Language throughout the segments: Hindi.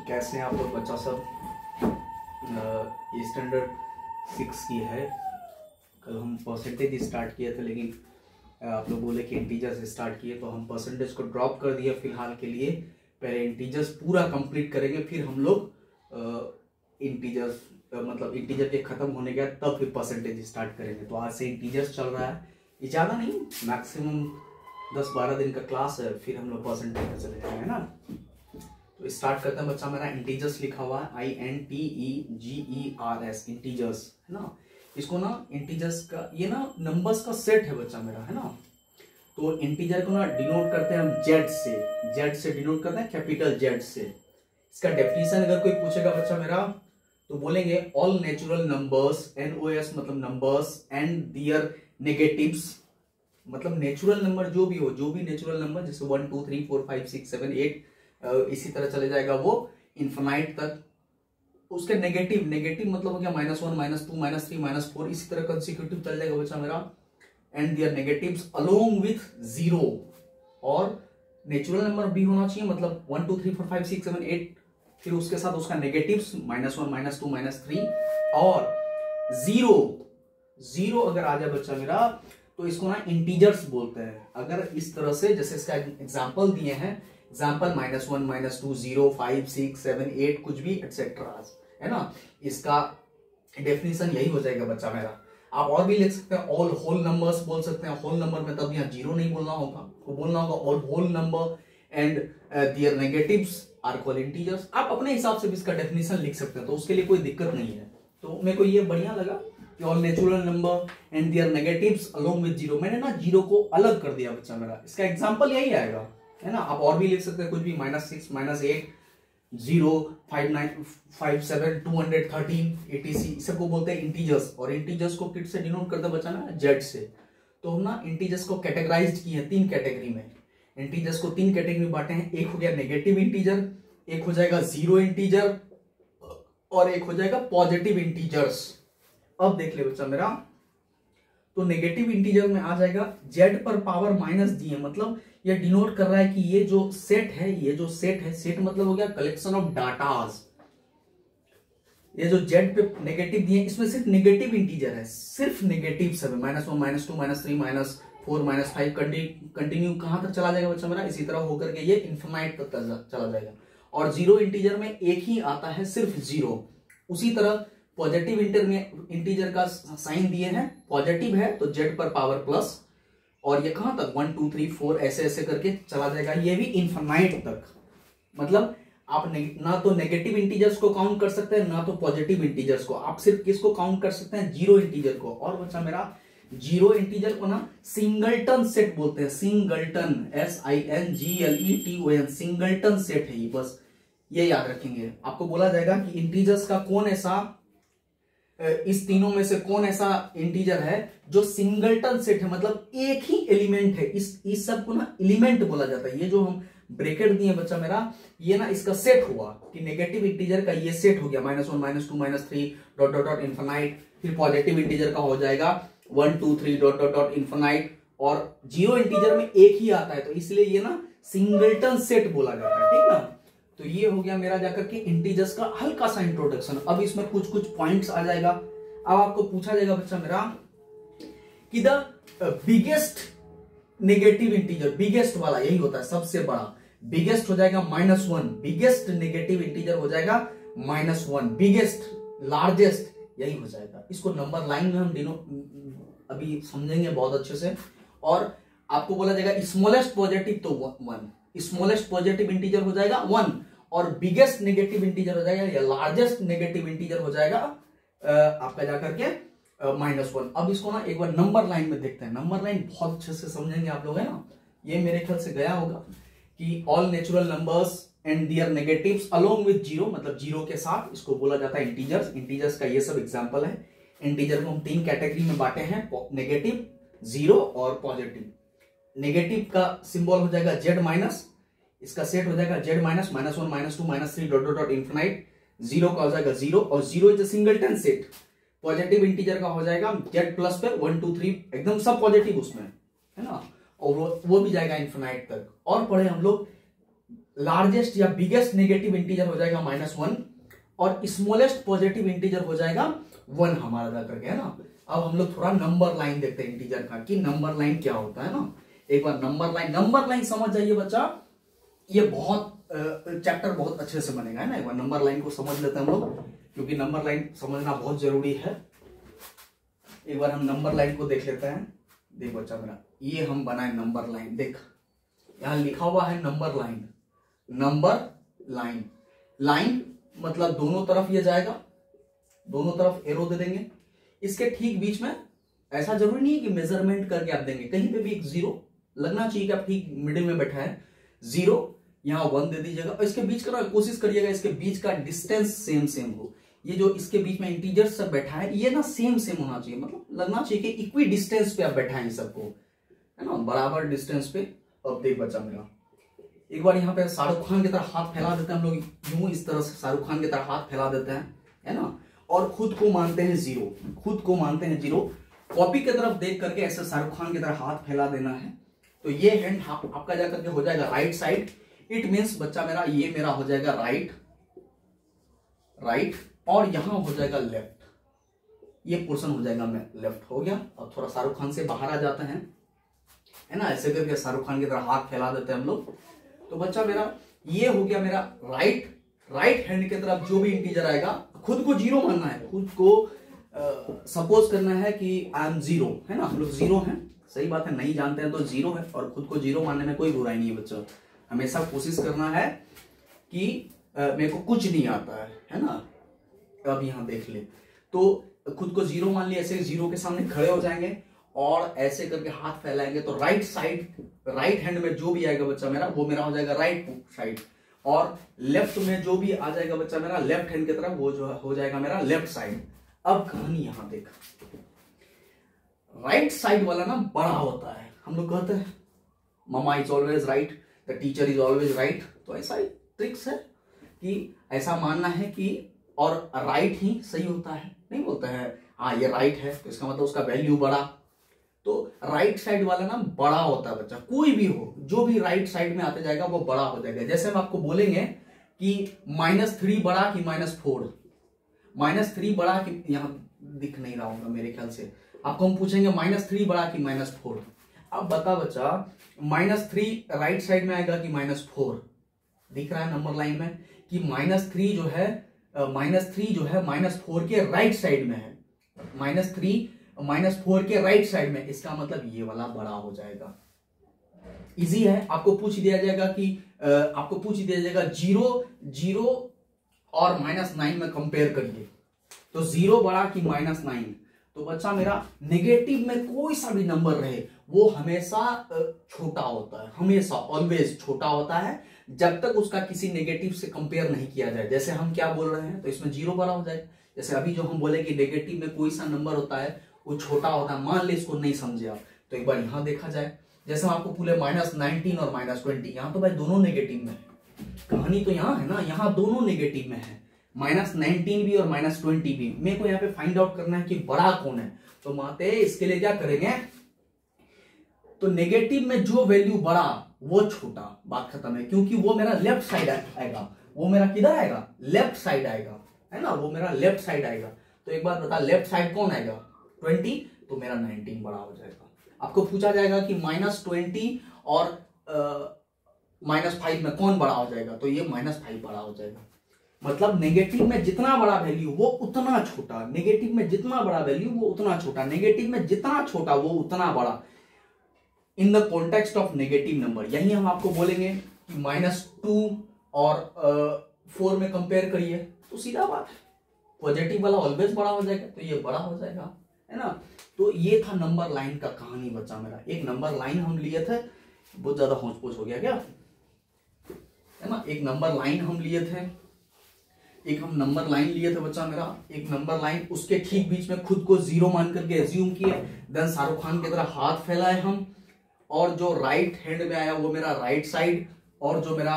कैसे हैं आप लोग बच्चा सब। ये स्टैंडर्ड 6 की है। कल हम परसेंटेज स्टार्ट किए थे, लेकिन आप लोग बोले कि इंटीजर्स स्टार्ट किए, तो हम परसेंटेज को ड्रॉप कर दिया फिलहाल के लिए। पहले इंटीजर्स पूरा कंप्लीट करेंगे, फिर हम लोग इंटीजर्स मतलब इंटीजर के खत्म होने के बाद तब फिर परसेंटेज स्टार्ट करेंगे। तो आज से इंटीजर्स चल रहा है, ये ज़्यादा नहीं, मैक्सिमम 10-12 दिन का क्लास है, फिर हम लोग परसेंटेज में चले जाएंगे ना। तो स्टार्ट करते हैं बच्चा। मेरा इंटीजर्स लिखा हुआ है INTEGERS, इंटीजर्स है ना। इसको ना इंटीजर्स का ये ना नंबर्स का सेट है बच्चा मेरा, है ना। तो इंटीजर को ना डिनोट करते हैं हम जेड से, जेड से डिनोट करते हैं, कैपिटल जेड से। इसका डेफिनेशन अगर कोई पूछेगा बच्चा मेरा तो बोलेंगे ऑल नेचुरल नंबर्स, NOS मतलब नंबर्स, एंड दियर नेगेटिव्स मतलब नेचुरल नंबर जो भी हो, जो भी नेचुरल नंबर जैसे 1 2 3 4 5 6 7 8 इसी तरह चले जाएगा वो इन्फिनाइट तक। उसके नेगेटिव, नेगेटिव मतलब हो गया -1 -2 -3 -4, इसी तरह कंसेक्यूटिव चल जाएगा बच्चा मेरा। And their negatives along with 0, और नेचुरल नंबर भी होना चाहिए, मतलब 1 2 3 4 5 6 7 8, फिर उसके साथ उसका नेगेटिव्स -1 -2 -3 और 0 अगर आ जाए बच्चा मेरा तो इसको ना इंटीजर्स बोलते हैं। अगर इस तरह से, जैसे इसका एग्जांपल दिए हैं, एग्जांपल -1 -2 0 5 6 7 8 कुछ भी एटसेट्रा, है ना। इसका डेफिनेशन यही हो जाएगा बच्चा मेरा। आप और भी लिख सकते हैं, ऑल होल नंबर्स बोल सकते हैं। होल नंबर में तब यहाँ 0 नहीं बोलना होगा, वो बोलना होगा all whole number and their negatives are called integers. आप अपने हिसाब से भी इसका डेफिनेशन लिख सकते हैं, तो उसके लिए कोई दिक्कत नहीं है। तो मेरे को ये बढ़िया लगा कि all natural number and their negatives along with 0, मैंने ना 0 को अलग कर दिया बच्चा मेरा। इसका एग्जांपल यही आएगा, है ना। आप और भी लिख सकते हैं कुछ भी, -6 -8 0 5 9 5 7 213 etc, सबको बोलते हैं इंटीजर्स। और इंटीजर्स को किट से डिनोट करते बच्चा ना जेड से। तो हम ना इंटीजर्स को कैटेगराइज किए हैं 3 कैटेगरी में। इंटीजर्स को 3 कैटेगरी में बांटे हैं। एक हो गया नेगेटिव इंटीजर, एक हो जाएगा जीरो इंटीजर, और एक हो जाएगा पॉजिटिव इंटीजर्स। अब देख ले बच्चा मेरा, तो नेगेटिव इंटीजर में आ जाएगा जेड पर पावर -d, मतलब ये डिनोट कर रहा है कि ये जो सेट है, ये जो सेट है, सेट मतलब हो गया कलेक्शन ऑफ डाटाज। ये जो जेड पे नेगेटिव दिए, इसमें सिर्फ नेगेटिव इंटीजर है, सिर्फ नेगेटिव सब है। -1 -2 -3 -4 -5 कंटिन्यू कहां तक चला जाएगा बच्चा मेरा, इसी तरह होकर के ये इन्फिनाइट तक चला जाएगा। और जीरो इंटीजर में एक ही आता है, सिर्फ 0। उसी तरह पॉजिटिव इंटीजर का साइन दिए हैं, पॉजिटिव है तो जेड पर पावर प्लस, और ये कहां तक 1 2 3 4 ऐसे ऐसे करके चला जाएगा, ये भी इन्फिनाइट तक। मतलब आप ना तो नेगेटिव इंटीजर्स को काउंट कर सकते हैं, ना तो पॉजिटिव इंटीजर्स को। आप सिर्फ किसको काउंट कर सकते हैं, जीरो इंटीजर को। और बच्चा मेरा जीरो इंटीजर को ना सिंगलटन सेट बोलते हैं, सिंगलटन, SINGLETON, सिंगलटन सेट है ये, बस ये याद रखेंगे। आपको बोला जाएगा कि इंटीजर्स का कौन ऐसा, इस तीनों में से कौन ऐसा इंटीजर है जो सिंगलटन सेट है, मतलब एक ही एलिमेंट है। इस सब को ना एलिमेंट बोला जाता है। ये जो हम ब्रैकेट दिए बच्चा मेरा, ये ना इसका सेट हुआ कि नेगेटिव इंटीजर का ये सेट हो गया, -1 -2 -3 डॉट डॉट डॉट इन्फिनाइट। फिर पॉजिटिव इंटीजर का हो जाएगा 1 2 3 डॉट डॉट डॉट इन्फिनाइट। और जीरो इंटीजर में एक ही आता है, तो इसलिए ये ना सिंगलटन सेट बोला जाता है, ठीक ना। तो ये हो गया मेरा जाकर के इंटीजर्स का हल्का सा इंट्रोडक्शन। अब इसमें कुछ कुछ पॉइंट्स आ जाएगा। अब आपको पूछा जाएगा बच्चा मेरा कि the biggest negative integer, biggest वाला यही होता है, सबसे बड़ा। बिगेस्ट हो जाएगा -1, बिगेस्ट नेगेटिव इंटीजर हो जाएगा -1, बिगेस्ट लार्जेस्ट यही हो जाएगा। इसको नंबर लाइन में हम अभी समझेंगे बहुत अच्छे से। और आपको बोला जाएगा स्मॉलेस्ट पॉजिटिव तो 1, स्मॉलेस्ट पॉजिटिव इंटीजर हो जाएगा 1, और बिगेस्ट नेगेटिव इंटीजर हो जाएगा या लार्जेस्ट नेगेटिव इंटीजर हो जाएगा आपका जाकर के -1। अब इसको ना एक बार नंबर लाइन में देखते हैं। नंबर लाइन बहुत अच्छे से समझेंगे आप लोग, है ना। ये मेरे ख्याल से गया होगा कि all natural numbers and their negatives along with 0, मतलब 0 के साथ, इसको बोला जाता है इंटीजर्स। इंटीजर्स का ये सब एग्जांपल है। इंटीजर को हम 3 कैटेगरी में बांटे हैं, नेगेटिव, 0 और पॉजिटिव। नेगेटिव का सिंबल हो जाएगा Z-, इसका सेट हो जाएगा Z-, -1 -2 -3 dot dot dot infinite. 0 का हो जाएगा 0, और 0 is a singleton set. Positive integer का हो जाएगा Z+ पे 1 2 3 एकदम सब पॉजिटिव उसमें, है ना, और वो भी जाएगा इन्फिनाइट तक। और पढ़े हम लोग लार्जेस्ट या बिगेस्ट नेगेटिव इंटीजर हो जाएगा -1 और स्मॉलेस्ट पॉजिटिव इंटीजर हो जाएगा 1 हमारा जा करके, है ना। अब हम लोग थोड़ा नंबर लाइन देखते हैं इंटीजर का कि नंबर लाइन क्या होता है ना। एक बार नंबर लाइन समझ जाइए बच्चा, ये बहुत चैप्टर बहुत अच्छे से बनेगा, है ना। एक बार नंबर लाइन को समझ लेते हैं हम लोग, क्योंकि नंबर लाइन समझना बहुत जरूरी है। एक बार हम नंबर लाइन को देख लेते हैं। देख बच्चा मेरा, ये हम बनाए नंबर लाइन, देख यहां लिखा हुआ है number line. Number line, line मतलब दोनों तरफ ये जाएगा, दोनों तरफ एरो दे देंगे। इसके ठीक बीच में ऐसा जरूरी नहीं है कि मेजरमेंट करके आप देंगे, कहीं पे भी एक 0 लगना चाहिए कि आप ठीक मिडिल में बैठा है, 0 यहां 1 दे दीजिएगा। और इसके बीच का कोशिश करिएगा इसके बीच का डिस्टेंस सेम हो। ये जो इसके बीच में इंटीजर सब बैठा है ये ना सेम होना चाहिए, मतलब लगना चाहिए कि इक्वी डिस्टेंस पे आप बैठाएं सबको, है ना, बराबर डिस्टेंस पे। अब देख बच्चा मेरा, एक बार यहाँ पे शाहरुख खान की तरह हाथ फैला देते हैं हम लोग, यूं इस तरह से शाहरुख खान की तरह हाथ फैला देते हैं, है ना, और खुद को मानते हैं 0, खुद को मानते हैं 0। कॉपी की तरफ देख करके ऐसे शाहरुख खान की तरह हाथ फैला देना है। तो ये हैंड आपका जाकर के हो जाएगा राइट साइड। इट मीन्स बच्चा मेरा, ये मेरा हो जाएगा राइट, और यहां हो जाएगा लेफ्ट, ये पोर्शन हो जाएगा लेफ्ट। हो गया। अब थोड़ा शाहरुख खान से बाहर आ जाते हैं, है ना, ऐसे करके शाहरुख खान की तरह हाथ फैला देते हैं हम लोग। तो बच्चा मेरा ये हो गया मेरा राइट हैंड की तरफ जो भी इंटीजर आएगा खुद को 0 मानना है, खुद को सपोज करना है कि आई एम 0, है ना, हम लोग 0 हैं, सही बात है, नहीं जानते हैं तो 0 है, और खुद को 0 मानने में कोई बुराई नहीं है बच्चा। हमेशा कोशिश करना है कि मेरे को कुछ नहीं आता है ना। अब यहां देख ले, तो खुद को 0 मान लिया, ऐसे 0 के सामने खड़े हो जाएंगे और ऐसे करके हाथ फैलाएंगे। तो राइट साइड, राइट हैंड में जो भी आएगा बच्चा मेरा वो मेरा हो जाएगा राइट साइड, और लेफ्ट में जो भी आ जाएगा बच्चा मेरा लेफ्ट हैंड की तरफ वो जो हो जाएगा मेरा लेफ्ट साइड। अब कहानी यहां देख, राइट साइड वाला ना बड़ा होता है, हम लोग कहते हैं mama is always right, the teacher is always right. तो ऐसा ही ट्रिक्स है कि ऐसा मानना है कि और राइट ही सही होता है, नहीं बोलते हैं हाँ ये राइट है तो इसका मतलब उसका वैल्यू बड़ा। तो राइट साइड वाला ना बड़ा होता है बच्चा, कोई भी हो जो भी राइट साइड में आते जाएगा वो बड़ा हो जाएगा। जैसे हम आपको बोलेंगे कि -3 बड़ा कि -4, -3 बड़ा कि, यहां दिख नहीं रहा होगा मेरे ख्याल से, आपको हम पूछेंगे -3 बड़ा कि -4। अब बता बच्चा, -3 राइट साइड में आएगा कि -4, दिख रहा है नंबर लाइन में कि -3 जो है -4 के राइट साइड में है, -3 -4 के राइट साइड में, इसका मतलब ये वाला बड़ा हो जाएगा। इजी है, आपको पूछ दिया जाएगा कि 0 और -9 में कंपेयर करिए, तो 0 बड़ा कि -9। तो बच्चा मेरा नेगेटिव में कोई सा भी नंबर रहे वो हमेशा छोटा होता है, हमेशा ऑलवेज छोटा होता है जब तक उसका किसी नेगेटिव से कंपेयर नहीं किया जाए। जैसे हम क्या बोल रहे हैं, तो इसमें 0 बड़ा हो जाए। जैसे अभी जो हम बोले कि नेगेटिव में कोई सा नंबर होता है वो छोटा होता है, मान ले इसको नहीं समझे आप, तो एक बार यहां देखा जाए। जैसे हम आपको बोले -19 और -20, यहां तो भाई दोनों नेगेटिव में है, कहानी तो यहां है ना, यहां दोनों नेगेटिव में है, -19 भी और -20 भी। मेरे को यहाँ पे फाइंड आउट करना है कि बड़ा कौन है। तो माते इसके लिए क्या करेंगे, तो नेगेटिव में जो वैल्यू बड़ा वो छोटा, बात खत्म है, क्योंकि वो मेरा लेफ्ट साइड आएगा, वो मेरा किधर आएगा, लेफ्ट साइड आएगा, है ना, वो मेरा लेफ्ट साइड आएगा। तो एक बात बता, लेफ्ट साइड कौन आएगा, 20, तो मेरा 19 बड़ा हो जाएगा। आपको पूछा जाएगा कि -20 और -5 में कौन बड़ा हो जाएगा, तो ये -5 बड़ा हो जाएगा। मतलब नेगेटिव में जितना बड़ा वैल्यू वो उतना छोटा, नेगेटिव में जितना बड़ा वैल्यू वो उतना छोटा, नेगेटिव में जितना छोटा वो उतना बड़ा, in the context of negative number. यही हम आपको बोलेंगे कि -2 और 4 में कंपेयर करिए, तो सीधा बात है पॉजिटिव वाला ऑलवेज बड़ा हो जाएगा, तो ये बड़ा हो जाएगा, है ना। तो ये था नंबर लाइन का कहानी बच्चा मेरा। एक नंबर लाइन हम लिए थे, बहुत ज्यादा होंच-पोंच हो गया क्या, है ना। एक नंबर लाइन हम लिए थे, बच्चा मेरा, एक नंबर लाइन, उसके ठीक बीच में खुद को 0 मान करके एज्यूम किए, देन शाहरुख खान की तरह हाथ फैलाए हम, और जो राइट हैंड में आया वो मेरा राइट साइड, और जो मेरा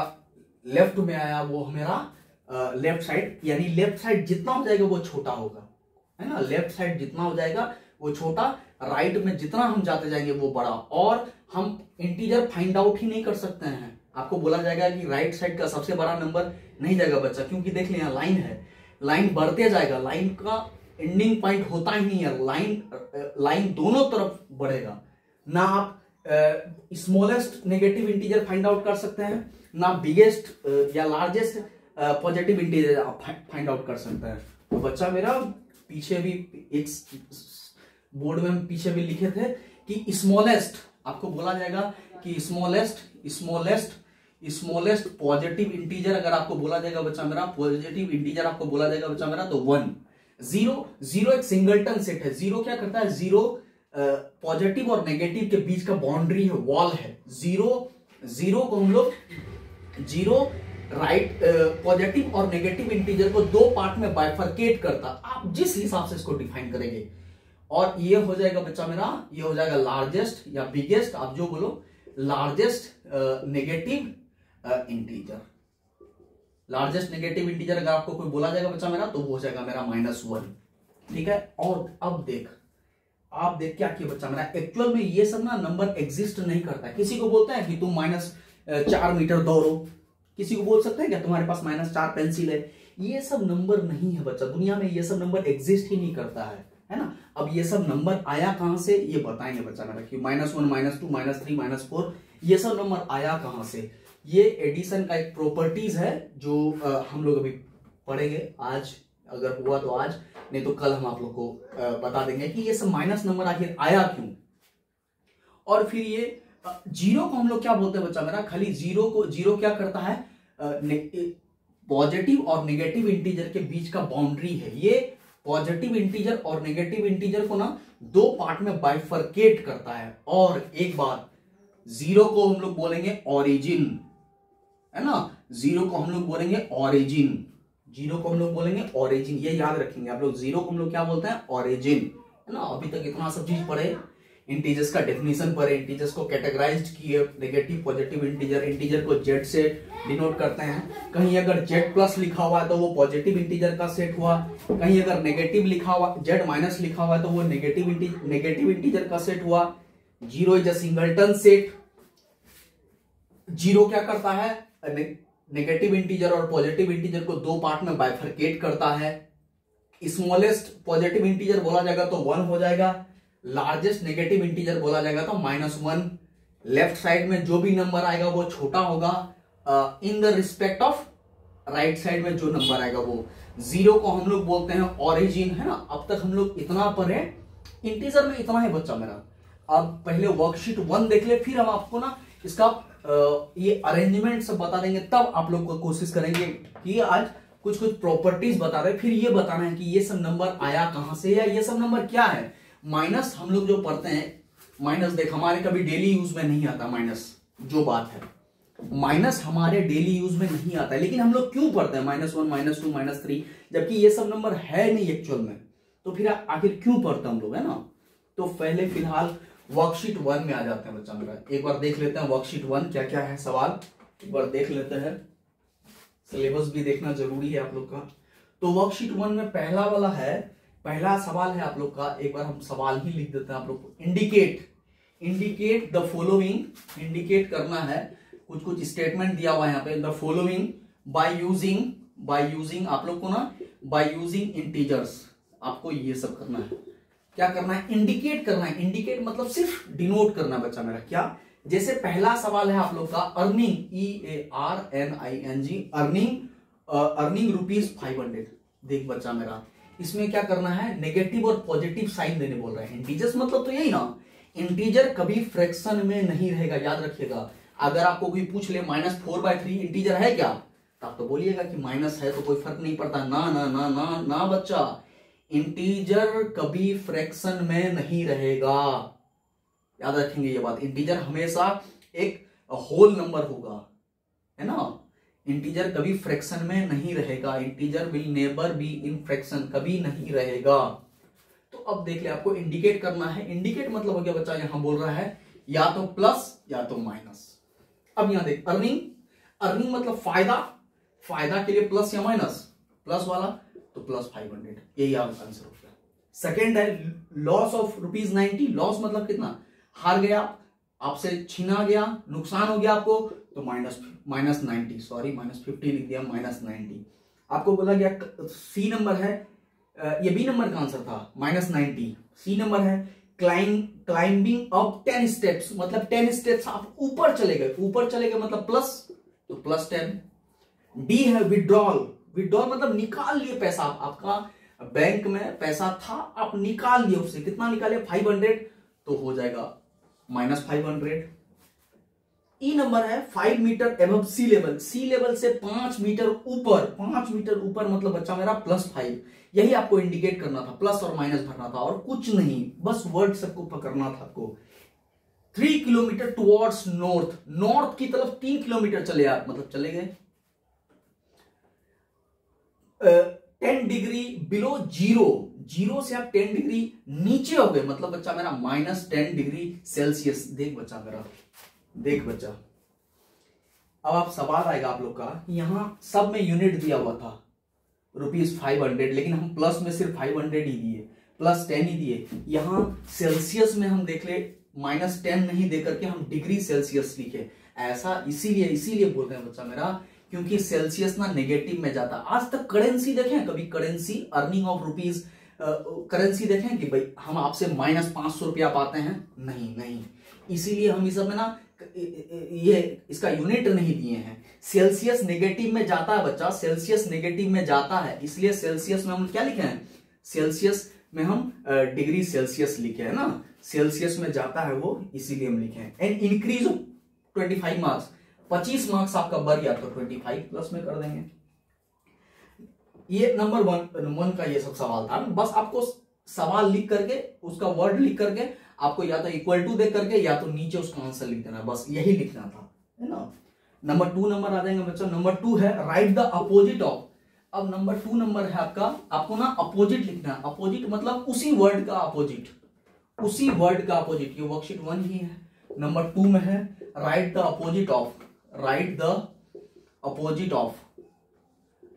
लेफ्ट में आया वो मेरा लेफ्ट साइड, यानी लेफ्ट साइड जितना हो जाएगा वो छोटा होगा, है ना, लेफ्ट साइड जितना हो जाएगा वो छोटा, राइट में जितना हम जाते जाएंगे वो बड़ा। और हम इंटीजर फाइंड आउट ही नहीं कर सकते हैं, आपको बोला जाएगा कि राइट साइड का सबसे बड़ा नंबर नहीं जाएगा बच्चा, क्योंकि देख ले यहाँ लाइन है, लाइन बढ़ते जाएगा, लाइन का एंडिंग पॉइंट होता ही नहीं है, लाइन दोनों तरफ बढ़ेगा। ना आप smallest negative integer find out कर सकते हैं, ना बिगेस्ट या लार्जेस्ट पॉजिटिव इंटीजर आप फाइंड आउट कर सकते हैं। तो बच्चा मेरा पीछे भी एक बोर्ड में पीछे भी लिखे थे कि स्मॉलेस्ट, आपको बोला जाएगा कि स्मॉलेस्ट पॉजिटिव इंटीजर अगर आपको बोला जाएगा बच्चा मेरा, पॉजिटिव इंटीजर आपको बोला जाएगा बच्चा मेरा तो 1। जीरो एक सिंगलटन सेट है। जीरो क्या करता है, जीरो पॉजिटिव और नेगेटिव के बीच का बाउंड्री है, वॉल है। जीरो को हम लोग राइट पॉजिटिव और नेगेटिव इंटीजर को दो पार्ट में बाइफरकेट करता, आप जिस हिसाब से इसको डिफाइन करेंगे। और ये हो जाएगा बच्चा मेरा, ये हो जाएगा लार्जेस्ट या बिगेस्ट, आप जो बोलो, largest negative integer. Largest negative integer अगर आपको कोई बोला जाएगा बच्चा मेरा तो वो हो जाएगा मेरा -1। ठीक है। और अब आप देख क्या किया बच्चा मेरा, एक्चुअल में ये सब ना नंबर एग्जिस्ट नहीं करता है। किसी को बोलता है कि तुम -4 मीटर दौड़ो, किसी को बोल सकते हैं क्या तुम्हारे पास -4 पेंसिल है। ये सब नंबर नहीं है बच्चा, दुनिया में ये सब नंबर एग्जिस्ट ही नहीं करता है ना। अब ये सब नंबर आया कहां से ये बताएंगे बच्चा मेरा, कि -1 -2 -3 -4 ये सब नंबर आया कहां से। ये एडिशन का एक प्रॉपर्टीज है जो हम लोग अभी पढ़ेंगे आज, अगर हुआ तो आज, नहीं तो कल हम आप लोग को बता देंगे कि ये सब माइनस नंबर आखिर आया क्यों। और फिर ये जीरो को हम लोग क्या बोलते हैं बच्चा मेरा, खाली जीरो क्या करता है, पॉजिटिव और नेगेटिव इंटीजर के बीच का बाउंड्री है। ये पॉजिटिव इंटीजर और नेगेटिव इंटीजर को ना दो पार्ट में बाइफरकेट करता है। और एक बात, जीरो को हम लोग बोलेंगे ओरिजिन, है ना, जीरो को हम लोग बोलेंगे ओरिजिन, ये याद रखेंगे आप लोग। जीरो को हम लोग क्या बोलते हैं, ओरिजिन, है ना। अभी तक इतना सब चीज पढ़े, इंटीजर्स का डेफिनेशन पढ़े, इंटीजर्स को कैटेगराइज्ड किए, नेगेटिव पॉजिटिव इंटीजर को जेड से डिनोट करते हैं। कहीं अगर जेड प्लस लिखा हुआ है तो वो पॉजिटिव इंटीजर का सेट हुआ, कहीं अगर नेगेटिव लिखा हुआ, जेड माइनस लिखा हुआ है तो वो नेगेटिव इंटीजर का सेट हुआ। Zero is a singleton set. Zero क्या करता है, नेगेटिव इंटीजर और पॉजिटिव इंटीजर को दो पार्ट में बाइफरकेट करता है। स्मॉलेस्ट पॉजिटिव इंटीजर बोला जाएगा तो 1 हो जाएगा, लार्जेस्ट नेगेटिव इंटीजर बोला जाएगा तो -1। लेफ्ट साइड में जो भी नंबर आएगा वो छोटा होगा in the respect of right side में जो नंबर आएगा वो। जीरो को हम लोग बोलते हैं ओरिजिन, है ना। अब तक हम लोग इतना पढ़े, इंटीजर में इतना है बच्चा मेरा। अब पहले वर्कशीट 1 देख ले, फिर हम आपको ना इसका ये अरेंजमेंट सब बता देंगे, तब आप लोग को कोशिश करेंगे कि आज कुछ प्रॉपर्टीज बता रहे, फिर ये बताना है कि ये सब नंबर आया कहां से, या ये सब नंबर क्या है। माइनस हम लोग जो पढ़ते हैं, माइनस देख हमारे कभी डेली यूज में नहीं आता, माइनस जो बात है, माइनस हमारे डेली यूज में नहीं आता है, लेकिन हम लोग क्यों पढ़ते हैं -1 -2 -3, जबकि ये सब नंबर है नहीं एक्चुअल में, तो फिर आखिर क्यों पढ़ते हम लोग, है ना। तो पहले फिलहाल वर्कशीट 1 में आ जाते हैं बच्चा मेरा। एक बार देख लेते हैं वर्कशीट 1 क्या क्या है सवाल, एक बार देख लेते हैं, सिलेबस भी देखना जरूरी है आप लोग का। तो वर्कशीट 1 में पहला वाला है, पहला सवाल है आप लोग का, एक बार हम सवाल ही लिख देते हैं आप लोग को। इंडिकेट द फॉलोइंग, इंडिकेट करना है, कुछ स्टेटमेंट दिया हुआ है यहाँ पे। द फॉलोइंग बाय यूजिंग आप लोग को ना, बाय यूजिंग इंटीजर्स, आपको ये सब करना है। क्या करना है, इंडिकेट करना है। इंडिकेट मतलब सिर्फ डिनोट करना बच्चा मेरा। क्या, जैसे पहला सवाल है आप लोग का, अर्निंग, EARNING, अर्निंग ₹500। देख बच्चा मेरा, इसमें क्या करना है, नेगेटिव और पॉजिटिव साइन देने बोल रहे हैं। इंटीजर्स मतलब तो यही ना, इंटीजर कभी फ्रैक्शन में नहीं रहेगा, याद रखिएगा। अगर आपको कोई पूछ ले -4/3 इंटीजर है क्या, तो आप तो बोलिएगा कि माइनस है तो कोई फर्क नहीं पड़ता। ना ना ना ना ना बच्चा, इंटीजर कभी फ्रैक्शन में नहीं रहेगा, याद रखेंगे ये बात। इंटीजर हमेशा एक होल नंबर होगा, है ना। इंटीजर कभी फ्रैक्शन में नहीं रहेगा, integer will never be in fraction, कभी नहीं रहेगा। तो अब देख ले, आपको इंडिकेट करना है। इंडिकेट मतलब हो गया बच्चा, यहां बोल रहा है या तो प्लस या तो माइनस। अब यहां देख, अर्निंग मतलब फायदा के लिए प्लस या माइनस, प्लस वाला तो +500, यही आंसर हो गया। सेकेंड है लॉस ऑफ ₹90, लॉस मतलब कितना, हार गया, आपसे छीना गया, नुकसान हो गया आपको, तो -90, सॉरी -50 लिख दिया, -90। आपको बोला गया सी नंबर है, ये बी नंबर का आंसर था, -90। सी नंबर है क्लाइंबिंग अप 10 स्टेप्स, मतलब 10 स्टेप्स आप ऊपर चले गए, ऊपर चले गए मतलब प्लस, तो +10। डी है विड्रॉल, विड्रॉल मतलब निकाल लिए पैसा, आपका बैंक में पैसा था, आप निकाल लिए उससे, कितना निकाले 500, तो हो जाएगा -500। ई नंबर है 5 मीटर एबव सी लेवल, सी लेवल से 5 मीटर ऊपर, 5 मीटर ऊपर मतलब बच्चा मेरा +5, यही आपको इंडिकेट करना था, प्लस और माइनस भरना था और कुछ नहीं, बस वर्ड सबको पकड़ना था आपको। 3 किलोमीटर टुवर्ड्स नॉर्थ, नॉर्थ की तरफ 3 किलोमीटर चले आप, मतलब चले गए। 10 डिग्री बिलो जीरो, जीरो से आप 10 डिग्री नीचे हो गए, मतलब बच्चा मेरा -10 डिग्री सेल्सियस। देख बच्चा मेरा, देख बच्चा, अब आप सवाल आएगा आप लोग का, यहां सब में यूनिट दिया हुआ था ₹500, लेकिन हम प्लस में सिर्फ 500 ही दिए, +10 ही दिए। यहां सेल्सियस में हम देख ले -10 नहीं देकर के हम डिग्री सेल्सियस लिखे, ऐसा इसीलिए बोलते हैं बच्चा मेरा, क्योंकि सेल्सियस ना नेगेटिव में जाता। आज तक करेंसी देखें कभी, currency earning of rupees currency देखें कि भाई हम आपसे -500 रुपया पाते हैं, नहीं, इसीलिए हम इस सब में ना ये इसका यूनिट नहीं दिए हैं। सेल्सियस नेगेटिव में जाता है बच्चा, सेल्सियस नेगेटिव में जाता है, इसलिए सेल्सियस में हम क्या लिखे हैं, सेल्सियस में हम डिग्री सेल्सियस लिखे हैं ना, सेल्सियस में जाता है वो, इसीलिए हम लिखे हैं। एंड इंक्रीज 25 मार्क्स, 25 मार्क्स आपका बढ़ गया तो 25 प्लस में कर देंगे। ये नंबर 1 का ये सब सवाल था, बस आपको सवाल लिख करके उसका वर्ड लिख करके आपको या तो इक्वल टू दे करके या तो नीचे उसका आंसर लिख देना, बस यही लिखना था, है ना। नंबर 2 नंबर आ जाएंगे बच्चों। नंबर 2 है राइट द अपोजिट ऑफ। अब नंबर 2 नंबर है आपका, आपको ना अपोजिट लिखना है, अपोजिट मतलब उसी वर्ड का अपोजिट, उसी वर्ड का अपोजिट। ये वर्कशीट 1 ही है। नंबर 2 में है right the opposite of, right the opposite of,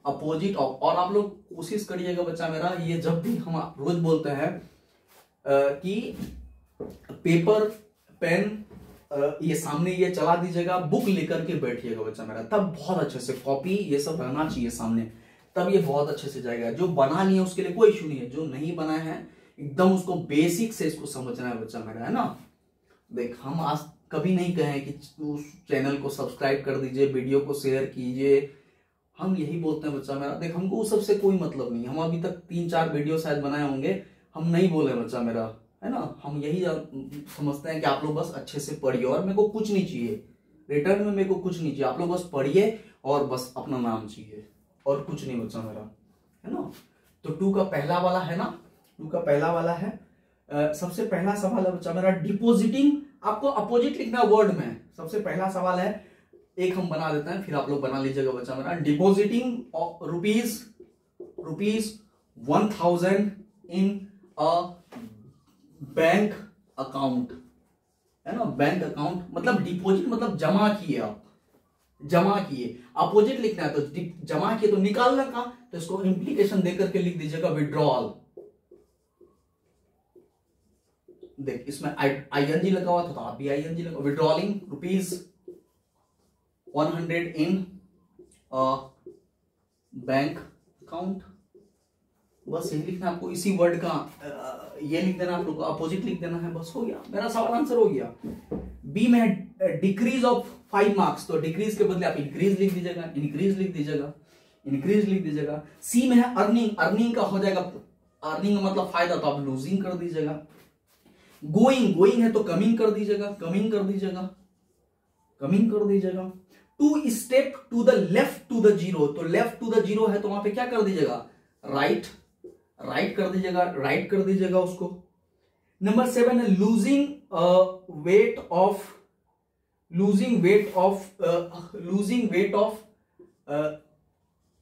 opposite of. और आप लोग कोशिश करिएगा बच्चा मेरा, ये जब भी हम रोज बोलते हैं कि पेपर पेन ये सामने ये चला दीजिएगा, बुक लेकर के बैठिएगा बच्चा मेरा, तब बहुत अच्छे से कॉपी ये सब रहना चाहिए सामने, तब ये बहुत अच्छे से जाएगा। जो बना लिए उसके लिए कोई इशू नहीं है, जो नहीं बनाए हैं एकदम उसको बेसिक से इसको समझना है बच्चा मेरा, है ना। देख हम आज कभी नहीं कहे कि उस चैनल को सब्सक्राइब कर दीजिए, वीडियो को शेयर कीजिए, हम यही बोलते हैं बच्चा मेरा। देख हमको उस सबसे कोई मतलब नहीं, हम अभी तक 3-4 वीडियो शायद बनाए होंगे, हम नहीं बोले बच्चा मेरा, है ना। हम यही समझते हैं कि आप लोग बस अच्छे से पढ़िए और मेरे को कुछ नहीं चाहिए रिटर्न में, मेरे को कुछ नहीं चाहिए, आप लोग बस पढ़िए और बस अपना नाम चाहिए और कुछ नहीं बच्चा मेरा, है ना। तो 2 का पहला वाला है ना, 2 का पहला वाला है। सबसे पहला सवाल है बच्चा मेरा डिपोजिटिंग, आपको अपोजिट लिखना वर्ड में। सबसे पहला सवाल है, एक हम बना देते हैं फिर आप लोग बना लीजिएगा बच्चा मेरा। Depositing rupees 1000 in a bank account, है ना। बैंक अकाउंट मतलब डिपॉजिट मतलब जमा किए, आप जमा किए, अपोजिट लिखना है तो जमा किए तो निकालना का, तो इसको इंप्लीकेशन देकर के लिख दीजिएगा विड्रॉल। देख इसमें आईएनजी लगा हुआ था तो आप भी आईएनजी लगा, विड्रॉलिंग रुपीज 100 इन बैंक अकाउंट, बस यही लिखना आपको, इसी वर्ड का ये लिख देना, आप लोग को अपोजिट लिख देना है, बस हो गया, मेरा सवाल आंसर हो गया। बी में है डिक्रीज ऑफ 5 मार्क्स, तो डिक्रीज के बदले आप इंक्रीज लिख दीजिएगा, इंक्रीज लिख दीजिएगा, इंक्रीज लिख दीजिएगा। सी में है अर्निंग, अर्निंग का हो जाएगा, अर्निंग मतलब फायदा, तो आप लूजिंग कर दीजिएगा। गोइंग, गोइंग है तो कमिंग कर दीजिएगा, कमिंग कर दीजिएगा, कमिंग कर दीजिएगा। Two step to the left to the zero, तो लेफ्ट टू द जीरो है तो वहां पे क्या कर दीजिएगा, राइट, राइट कर दीजिएगा, राइट कर दीजिएगा उसको। नंबर 7 है losing weight of, losing weight of, losing weight of,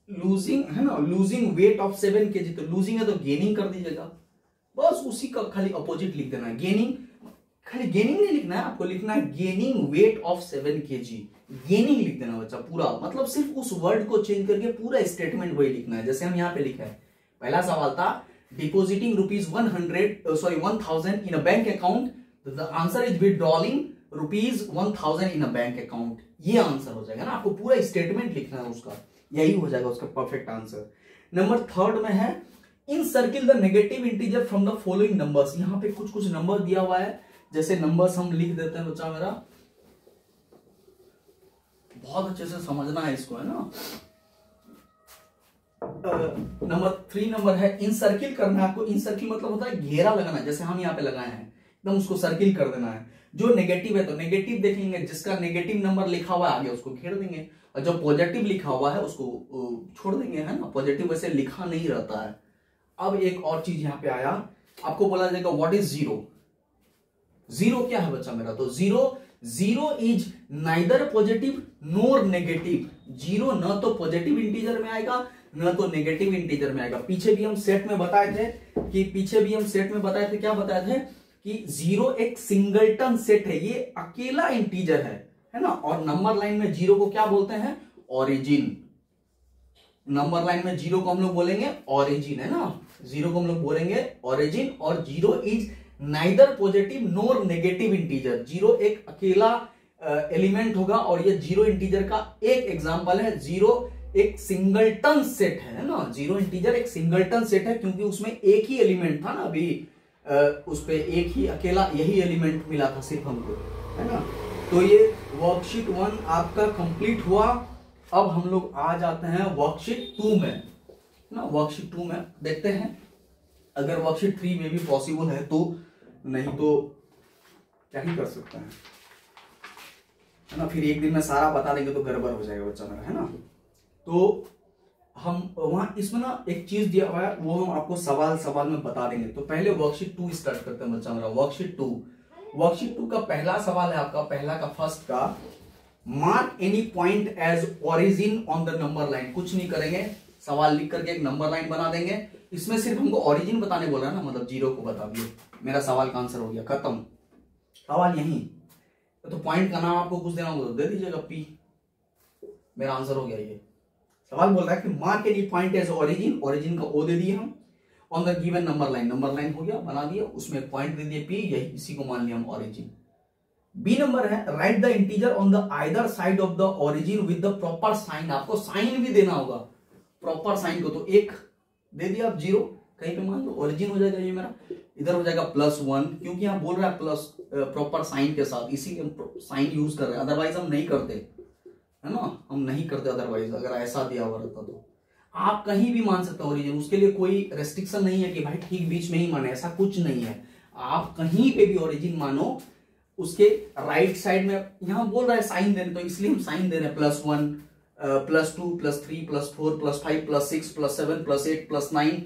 losing है ना, लूजिंग वेट ऑफ 7 kg, तो लूजिंग है तो गेनिंग कर दीजिएगा, बस उसी का खाली अपोजिट लिख देना है। गेनिंग, खाली गेनिंग नहीं लिखना है, आपको लिखना है gaining weight of 7 kg, gaining लिख देना बच्चा पूरा, मतलब सिर्फ उस वर्ड को चेंज करके पूरा स्टेटमेंट वही लिखना है, जैसे हम यहां पे लिखा है। पहला सवाल था depositing rupees 1000 in a bank account, the answer is withdrawing ₹1000 in a bank account, ये आंसर हो जाएगा ना। आपको पूरा स्टेटमेंट लिखना है उसका, यही हो जाएगा उसका परफेक्ट आंसर। नंबर 3 में है in circle the negative integer from the following numbers. यहाँ पे कुछ कुछ नंबर दिया हुआ है, जैसे नंबर्स हम लिख देते हैं बच्चा मेरा, बहुत अच्छे से समझना है इसको, है ना। नंबर 3 नंबर है इन सर्किल करना है आपको। इन सर्किल मतलब होता है घेरा लगाना, जैसे हम यहाँ पे लगाए हैं एकदम उसको सर्किल कर देना है। जो नेगेटिव है तो नेगेटिव देखेंगे, जिसका नेगेटिव नंबर लिखा हुआ है आगे उसको घेर देंगे, और जो पॉजिटिव लिखा हुआ है उसको छोड़ देंगे, है ना। पॉजिटिव वैसे लिखा नहीं रहता है। अब एक और चीज यहाँ पे आया, आपको बोला जाएगा व्हाट इज जीरो। जीरो क्या है बच्चा मेरा, तो zero is neither positive NOR negative. Zero न तो पॉजिटिव इंटीजर में आएगा न तो नेगेटिव इंटीजर में आएगा। पीछे भी हम सेट में बताए थे क्या बताए थे कि जीरो एक सिंगलटन सेट है, ये अकेला इंटीजर है ना। और नंबर लाइन में जीरो को क्या बोलते हैं, ओरिजिन। नंबर लाइन में जीरो को हम लोग बोलेंगे ओरिजिन, है ना। जीरो को हम लोग बोलेंगे ओरिजिन। और zero is neither positive NOR negative integer. Zero एक अकेला एलिमेंट होगा, और ये जीरो इंटीजर का एक एग्जांपल है। जीरो एक सिंगलटन सेट है ना। जीरो इंटीजर एक सिंगलटन सेट है, क्योंकि उसमें एक ही एलिमेंट था ना, अभी उस पे एक ही अकेला यही एलिमेंट मिला था सिर्फ हमको, है ना। तो ये वर्कशीट 1 आपका कंप्लीट हुआ। अब हम लोग आ जाते हैं वर्कशीट 2 में ना। वर्कशीट 2 में देखते हैं, अगर वर्कशीट 3 में भी पॉसिबल है तो, नहीं तो क्या ही कर सकते हैं, है ना। फिर एक दिन में सारा बता देंगे तो गड़बड़ हो जाएगा बच्चा मेरा, है ना। तो हम वहां इसमें ना एक चीज दिया हुआ है, वो हम आपको सवाल में बता देंगे। तो पहले वर्कशीट 2 स्टार्ट करते हैं बच्चा मेरा। वर्कशीट 2 का पहला सवाल है आपका, पहला का फर्स्ट का, mark any point as origin on the number line. कुछ नहीं करेंगे, सवाल लिख करके एक नंबर लाइन बना देंगे। इसमें सिर्फ हमको ओरिजिन बताने बोल रहा है ना, मतलब जीरो को बता दिए, मेरा सवाल का आंसर हो गया, खत्म सवाल यही। तो पॉइंट का नाम आपको कुछ देना होगा तो दे दीजिएगा पी, मेरा आंसर हो गया। ये सवाल बोल रहा है कि mark any point as origin, origin का ओ दे दिए हम, on the given number line, number line हो गया बना दिया, उसमें पॉइंट दे दिए पी, यही इसी को मान लिया हम ओरिजिन। बी नंबर है right the integer on the either side of the origin with the proper sign. आपको साइन भी देना होगा प्रॉपर साइन को, तो एक दे दिया आप, जीरो कहीं पे मान लो, ओरिजिन हो जाएगा ये मेरा। इधर हो जाएगा +1, क्योंकि यहाँ बोल रहा है प्लस प्रॉपर साइन के साथ, इसीलिए हम साइन यूज कर रहे हैं, अदरवाइज हम नहीं करते, है ना। हम नहीं करते अदरवाइज, अगर ऐसा दिया हुआ रहता तो। आप कहीं भी मान सकते हो ओरिजिन, उसके लिए कोई रेस्ट्रिक्शन नहीं है कि भाई ठीक बीच में ही माने, ऐसा कुछ नहीं है। आप कहीं पे भी ओरिजिन मानो, उसके राइट साइड में यहाँ बोल रहा है साइन देने, तो इसलिए हम साइन दे रहे हैं, +1 +2 +3 +4 +5 +6 +7 +8 +9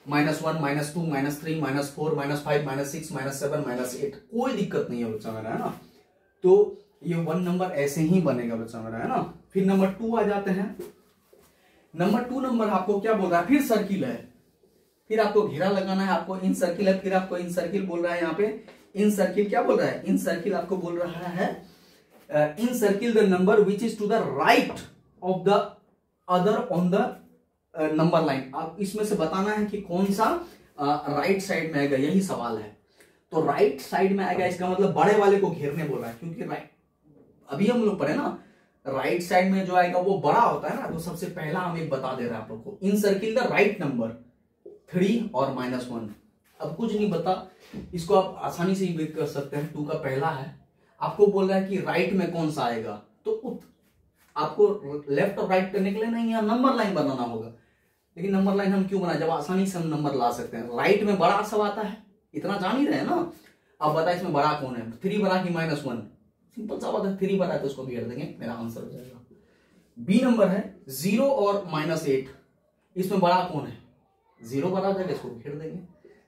-1 -2 -3 -4 -5 -6 -7 -8, कोई दिक्कत नहीं है बच्चा मेरा, है ना। तो ये 1 नंबर ऐसे ही बनेगा बच्चा मेरा, है ना। फिर नंबर 2 आ जाते हैं। नंबर 2 नंबर आपको क्या बोल रहा है, फिर सर्किल है, फिर आपको घेरा लगाना है, आपको इन सर्किल है, फिर आपको इन सर्किल बोल रहा है। यहाँ पे इन सर्किल क्या बोल रहा है, इन सर्किल आपको बोल रहा है in circle the number which is to the right of the other on the number line. आप इसमें से बताना है कि कौन सा राइट साइड में आएगा, यही सवाल है। तो राइट साइड में आएगा, इसका मतलब बड़े वाले को घेरने बोल रहा है, क्योंकि राइट अभी हम लोग पढ़े ना, राइट साइड में जो आएगा वो बड़ा होता है ना। तो सबसे पहला हम एक बता दे रहे हैं आप लोग को, इन सर्किल द राइट नंबर 3 और -1। अब कुछ नहीं बता, इसको आप आसानी से ही कर सकते हैं। 2 का पहला है, आपको बोल रहा है कि राइट में कौन सा आएगा, तो आपको लेफ्ट और राइट करने के लिए नहीं, यहाँ नंबर लाइन बनाना होगा। लेकिन नंबर लाइन हम क्यों बना, जब आसानी से हम नंबर ला सकते हैं। राइट में बड़ा सब आता है, इतना जान ही रहे हैं ना। अब बता इसमें बड़ा कौन है, 3 बड़ा कि -1, सिंपल सा बात है, 3 बड़ा है तो उसको घेर देंगे, मेरा आंसर हो जाएगा। बी नंबर है 0 और -8, इसमें बड़ा कौन है, 0 बड़ा जाएगा, इसको घेर देंगे।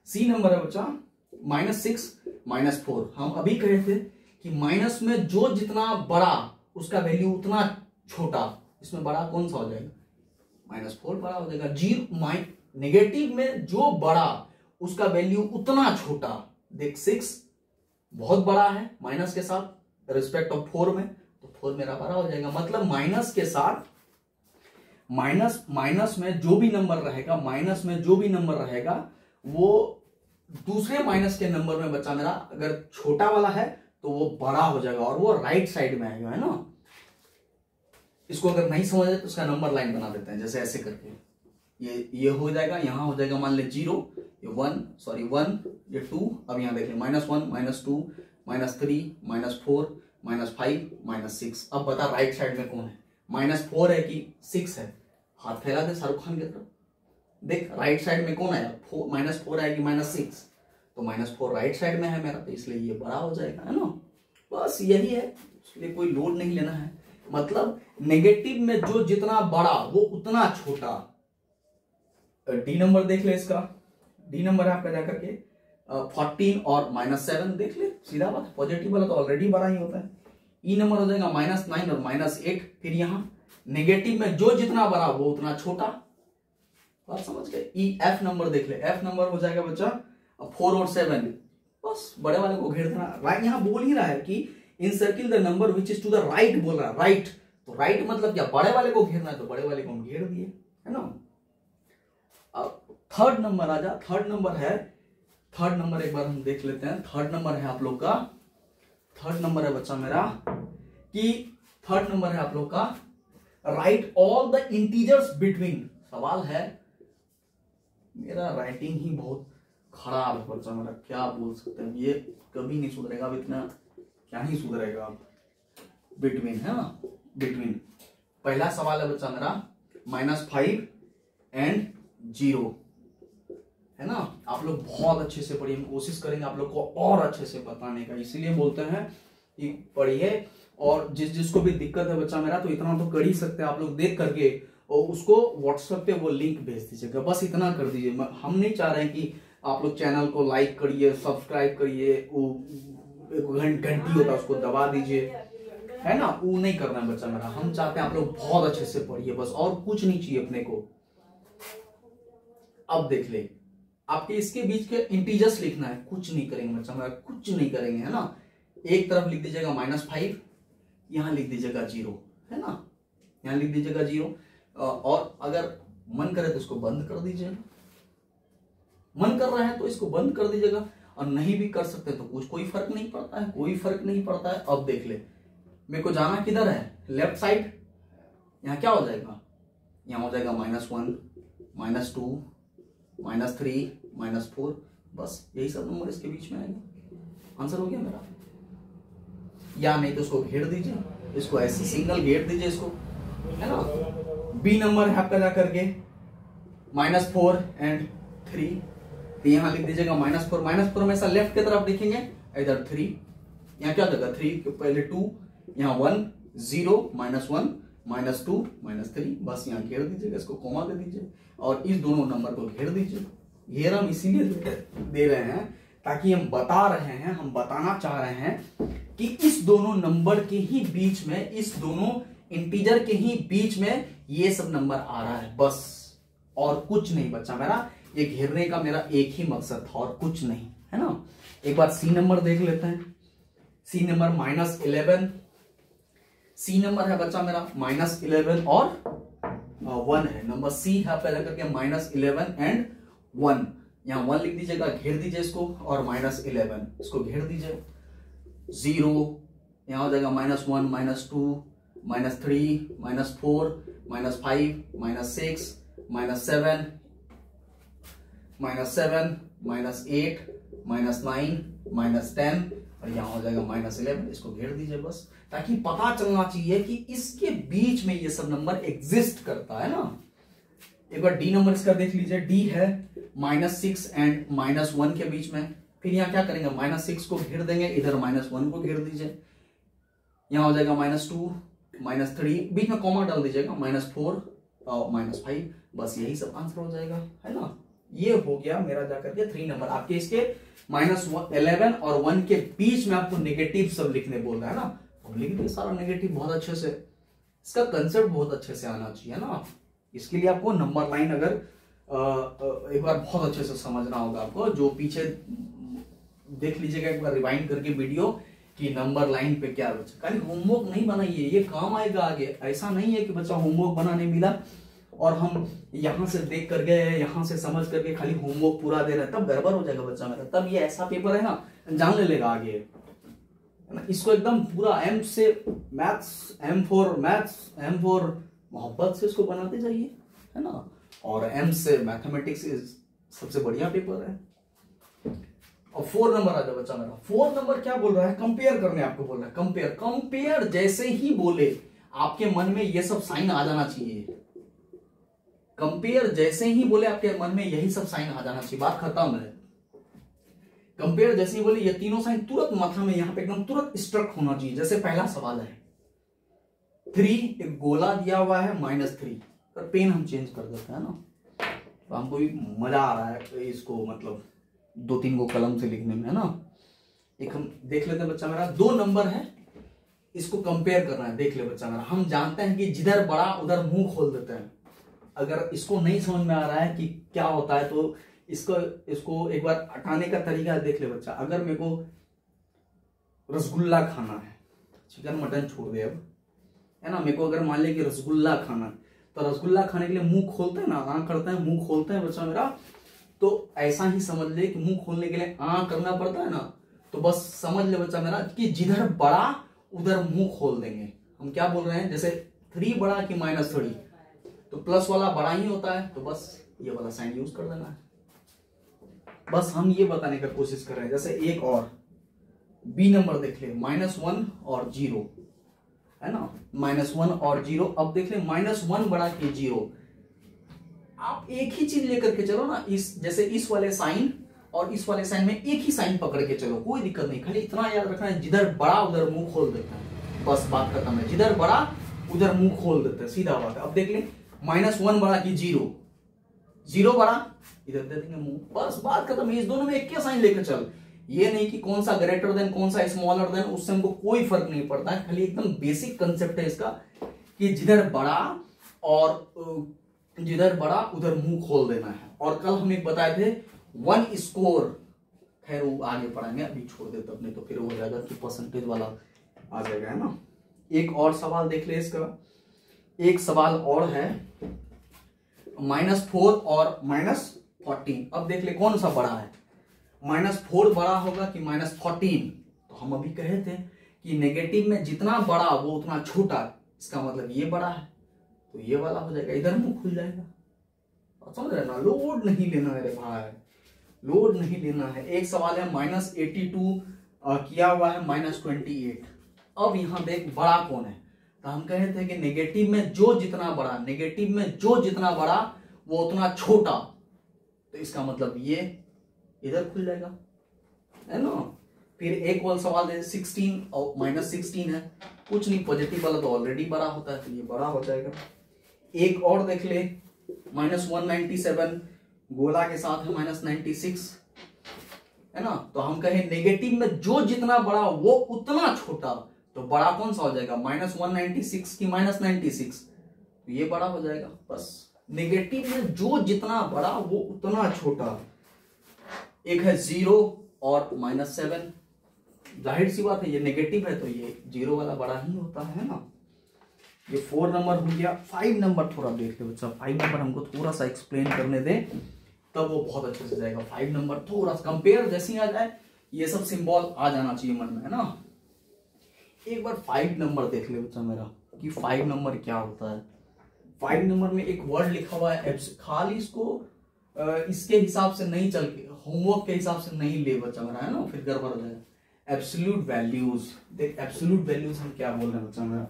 सी नंबर है बच्चा -6 -4। हम अभी कहे थे कि माइनस में जो जितना बड़ा उसका वैल्यू उतना छोटा, इसमें बड़ा कौन सा हो जाएगा, -4 बड़ा हो जाएगा। जीरो नेगेटिव में जो बड़ा उसका वैल्यू उतना छोटा, देख 6 बहुत बड़ा है माइनस के साथ रिस्पेक्ट ऑफ 4 में, तो 4 मेरा बड़ा हो जाएगा। मतलब माइनस के साथ माइनस में जो भी नंबर रहेगा, माइनस में जो भी नंबर रहेगा वो दूसरे माइनस के नंबर में बच्चा मेरा अगर छोटा वाला है तो वो बड़ा हो जाएगा और वो राइट साइड में आएगा, है ना। इसको अगर नहीं समझ आए तो उसका नंबर लाइन बना देते हैं, जैसे ऐसे करके ये हो जाएगा, यहाँ हो जाएगा मान ले 0, ये 1, ये 2, अब यहाँ देखिए -1, -2, -3, -4, -5, -6। अब बता राइट साइड में कौन है, -4 है कि 6 है। हाथ फैला दे शाहरुख खान की तरफ, देख राइट साइड में कौन आया, -4 है कि -6, तो -4 राइट साइड में है मेरा, तो इसलिए ये बड़ा हो जाएगा, है ना। बस यही है, इसलिए कोई लोड नहीं लेना है। मतलब नेगेटिव में जो जितना बड़ा वो उतना छोटा। डी नंबर देख ले, इसका डी नंबर है आपका जाकर के 14 और -7 देख ले, सीधा बात, पॉजिटिव वाला तो ऑलरेडी बड़ा ही होता है। ई नंबर हो जाएगा -9 और -8। फिर यहाँ नेगेटिव में जो जितना बड़ा वो उतना छोटा, बात समझ गए। ई एफ नंबर देख ले, एफ नंबर हो जाएगा बच्चा 4 और 7, बस बड़े वाले को घेर देना। राइट यहाँ बोल ही रहा है कि in circle the number which is to the right बोल रहा है, राइट, तो राइट मतलब क्या, बड़े वाले को घेरना है, तो बड़े वाले को हम घेर दिए, है ना। अब थर्ड नंबर आ जा, थर्ड नंबर एक बार हम देख लेते हैं। थर्ड नंबर है आप लोग का, थर्ड नंबर है बच्चा मेरा कि थर्ड नंबर है आप लोग का right all the integers between. सवाल है, मेरा राइटिंग ही बहुत खराब है बच्चा मेरा, क्या बोल सकते हैं, ये कभी नहीं सुधरेगा, अब इतना क्या ही सुधरेगा। अब बिटवीन है ना, बिटवीन पहला सवाल है बच्चा मेरा -5 एंड 0, है ना। आप लोग बहुत अच्छे से पढ़िए, हम कोशिश करेंगे आप लोग को और अच्छे से बताने का, इसीलिए बोलते हैं कि पढ़िए। और जिसको भी दिक्कत है बच्चा मेरा, तो इतना तो कर ही सकते हैं आप लोग देख करके, और उसको व्हाट्सएप पे वो लिंक भेज दीजिएगा, बस इतना कर दीजिए। हम नहीं चाह रहे हैं कि आप लोग चैनल को लाइक करिए, सब्सक्राइब करिए, वो घंटी होता है उसको दबा दीजिए, है ना, वो नहीं करना है बच्चा मेरा। हम चाहते हैं आप लोग बहुत अच्छे से पढ़िए, बस और कुछ नहीं चाहिए अपने को। अब देख ले, आपके इसके बीच के इंटीजर्स लिखना है, कुछ नहीं करेंगे बच्चा मेरा, कुछ नहीं करेंगे, है ना। एक तरफ लिख दीजिएगा -5, यहां लिख दीजिएगा 0, है ना, यहां लिख दीजिएगा 0। और अगर मन करे तो इसको बंद कर दीजिएगा, मन कर रहा है तो इसको बंद कर दीजिएगा, और नहीं भी कर सकते तो कोई फर्क नहीं पड़ता है, कोई फर्क नहीं पड़ता है। अब देख ले, मेरे को जाना किधर है, लेफ्ट साइड, यहाँ क्या हो जाएगा, यहाँ हो जाएगा -1, -2, -3, -4, बस यही सब नंबर इसके बीच में आएगा। आंसर हो गया मेरा। या नहीं तो इसको घेर दीजिए, इसको ऐसे सिंगल घेर दीजिए इसको, है ना। बी नंबर है आपका जाकर के -4 एंड 3, तो यहां लिख दीजिएगा -4 हमेशा लेफ्ट की तरफ लिखेंगे, इधर 3, यहाँ क्या जगह 3 के पहले 2, यहाँ 1, 0, -1, -2, -3, बस यहाँ घेर दीजिएगा, इसको कोमा दे दीजिए और इस दोनों नंबर को घेर दीजिए। घेर हम इसीलिए दे रहे हैं ताकि हम बता रहे हैं, हम बताना चाह रहे हैं कि इस दोनों नंबर के ही बीच में, इस दोनों इंटीजर के ही बीच में ये सब नंबर आ रहा है, बस और कुछ नहीं बच्चा मेरा। ये घेरने का मेरा एक ही मकसद था और कुछ नहीं, है ना। एक बार सी नंबर देख लेते हैं। सी नंबर -11, सी नंबर है बच्चा मेरा -11 और 1 है। नंबर सी है पहले करके -11 एंड 1, यहाँ 1 लिख दीजिएगा, घेर दीजिए इसको, और -11 इसको घेर दीजिए। 0 यहाँ हो जाएगा -1, -2, -3, -4, -5, -6, -7, -7, -8, -9, -10, और यहाँ हो जाएगा -11, इसको घेर दीजिए बस, ताकि पता चलना चाहिए कि इसके बीच में ये सब नंबर एग्जिस्ट करता है ना। एक बार डी नंबर इसका देख लीजिए। डी है -6 एंड -1 के बीच में। फिर यहाँ क्या करेंगे, -6 को घेर देंगे, इधर -1 को घेर दीजिए, यहाँ हो जाएगा -2, -3, बीच में कॉमा डाल दीजिएगा, -4 और -5, बस यही सब आंसर हो जाएगा, है ना। ये हो गया मेरा जाकर के 3 नंबर। आपके इसके -11 और 1 के बीच में आपको नेगेटिव सब लिखने बोल रहा है ना, तो लिख दिए सारा नेगेटिव बहुत अच्छे से। इसका कंसेप्ट बहुत अच्छे से आना चाहिए ना। इसके लिए आपको नंबर लाइन अगर एक बार बहुत अच्छे से समझना होगा आपको, जो पीछे देख लीजिएगा एक बार रिवाइंड करके वीडियो कि नंबर लाइन पे क्या बच्चा, खाली होमवर्क नहीं बनाइए, ये काम आएगा आगे। ऐसा नहीं है कि बच्चा होमवर्क बनाने मिला और हम यहां से देख कर गए, यहां से समझ करके खाली होमवर्क पूरा दे रहे हैं, तब गड़बड़ हो जाएगा बच्चा मेरा। तब ये ऐसा पेपर है ना, जान ले लेगा आगे, है ना। इसको एकदम पूरा एम से maths, M for maths, M for मोहब्बत से इसको बनाते जाइए, है ना। और एम से मैथमेटिक्स सबसे बढ़िया पेपर है। और 4 नंबर आ जाए बच्चा मेरा। 4 नंबर क्या बोल रहा है, कंपेयर करने आपको बोल रहा है। कंपेयर, कंपेयर जैसे ही बोले आपके मन में ये सब साइन आ जाना चाहिए। कंपेयर जैसे ही बोले आपके मन में यही सब साइन आ जाना चाहिए, बात खत्म है। कंपेयर जैसे ही बोले ये तीनों साइन तुरंत माथा में यहां पे एकदम तुरंत स्ट्रक होना चाहिए। जैसे पहला सवाल है 3, एक गोला दिया हुआ है -3, पर पेन हम चेंज कर देते हैं ना, तो हमको भी मजा आ रहा है इसको मतलब 2-3 को कलम से लिखने में, है ना। एक हम देख लेते हैं बच्चा मेरा, 2 नंबर है, इसको कंपेयर करना है। देख ले बच्चा मेरा, हम जानते हैं कि जिधर बड़ा उधर मुंह खोल देते हैं। अगर इसको नहीं समझ में आ रहा है कि क्या होता है तो इसको एक बार हटाने का तरीका देख ले बच्चा। अगर मेरे को रसगुल्ला खाना है, चिकन मटन छोड़ दे अब, है ना, मेरे को अगर मान ले कि रसगुल्ला खाना है, तो रसगुल्ला खाने के लिए मुंह खोलते हैं ना, आंख करते हैं, मुंह खोलते हैं बच्चा मेरा। तो ऐसा ही समझ ले कि मुंह खोलने के लिए आंख करना पड़ता है ना, तो बस समझ ले बच्चा मेरा कि जिधर बड़ा उधर मुंह खोल देंगे। हम क्या बोल रहे हैं, जैसे 3 बड़ा कि -3, तो प्लस वाला बड़ा ही होता है, तो बस ये वाला साइन यूज कर देना है। बस हम ये बताने का कोशिश कर रहे हैं। जैसे एक और बी नंबर देख ले, -1 और 0, है ना, -1 और 0। अब देख ले -1 बड़ा कि 0। आप एक ही चीज लेकर के चलो ना, इस जैसे इस वाले साइन और इस वाले साइन में एक ही साइन पकड़ के चलो, कोई दिक्कत नहीं। खाली इतना याद रखना है, जिधर बड़ा उधर मुंह खोल देता है, बस बात खत्म है। जिधर बड़ा उधर मुंह खोल देता है, सीधा बात है। अब देख ले -1 बड़ा कि 0, 0 बड़ा इधर दे देंगे मुंह, बस बात खत्म है। इस दोनों में एक क्या साइन लेकर चल, ये नहीं कि कौन सा ग्रेटर देन कौन सा स्मॉलर देन, उससे हमको कोई फर्क नहीं पड़ता है। खाली एकदम बेसिक कंसेप्ट है इसका कि जिधर बड़ा और जिधर बड़ा उधर मुंह खोल देना है। और कल हम एक बताए थे 1 स्कोर, खैर वो आगे पढ़ाएंगे, अभी छोड़ देते अपने, तो फिर हो जाएगा कि परसेंटेज वाला आ जाएगा, है ना। एक और सवाल देख ले इसका, एक सवाल और है -4 और -14। अब देख ले कौन सा बड़ा है, -4 बड़ा होगा कि -14। तो हम अभी कहे थे कि नेगेटिव में जितना बड़ा वो उतना छोटा, इसका मतलब ये बड़ा है, तो ये वाला हो जाएगा, इधर मुंह खुल जाएगा। समझ रहे ना, लोड नहीं लेना है रे भाई, लोड नहीं लेना है। एक सवाल है -82 किया हुआ है -28। अब यहां देख बड़ा कौन है, तो हम कहे थे कि नेगेटिव में जो जितना बड़ा, नेगेटिव में जो जितना बड़ा वो उतना छोटा, तो इसका मतलब ये इधर खुल जाएगा, है ना। फिर एक और सवाल है 16 और -16 है, कुछ नहीं, पॉजिटिव वाला तो ऑलरेडी बड़ा होता है, तो ये बड़ा हो जाएगा। एक और देख ले -197 गोला के साथ है -96, है ना। तो हम कहें नेगेटिव में जो जितना बड़ा वो उतना छोटा, तो बड़ा कौन सा हो जाएगा, -196 की -96, तो ये बड़ा हो जाएगा। बस नेगेटिव में जो जितना बड़ा वो उतना छोटा। एक है 0 और -7, जाहिर सी बात है ये नेगेटिव है तो ये 0 वाला बड़ा ही होता है ना। ये 4 नंबर हो गया। 5 नंबर थोड़ा देख ले बच्चा, 5 नंबर हमको थोड़ा सा एक्सप्लेन करने दे, तब वो बहुत अच्छे से जाएगा। 5 नंबर थोड़ा सा कंपेयर जैसे ही आ जाए, ये सब सिंबल आ जाना चाहिए मन में, है ना। एक बार 5 नंबर देख ले बच्चा मेरा कि 5 नंबर क्या होता है। 5 नंबर में एक वर्ड लिखा हुआ है, खाली इसको इसके हिसाब से नहीं चल के, होमवर्क के हिसाब से नहीं ले बच्चा मेरा, है ना, फिर गड़बड़ हो जाएगा। एब्सोल्यूट वैल्यूज, देख एब्सोल्यूट वैल्यूज हम क्या बोल रहे हैं बच्चा मेरा।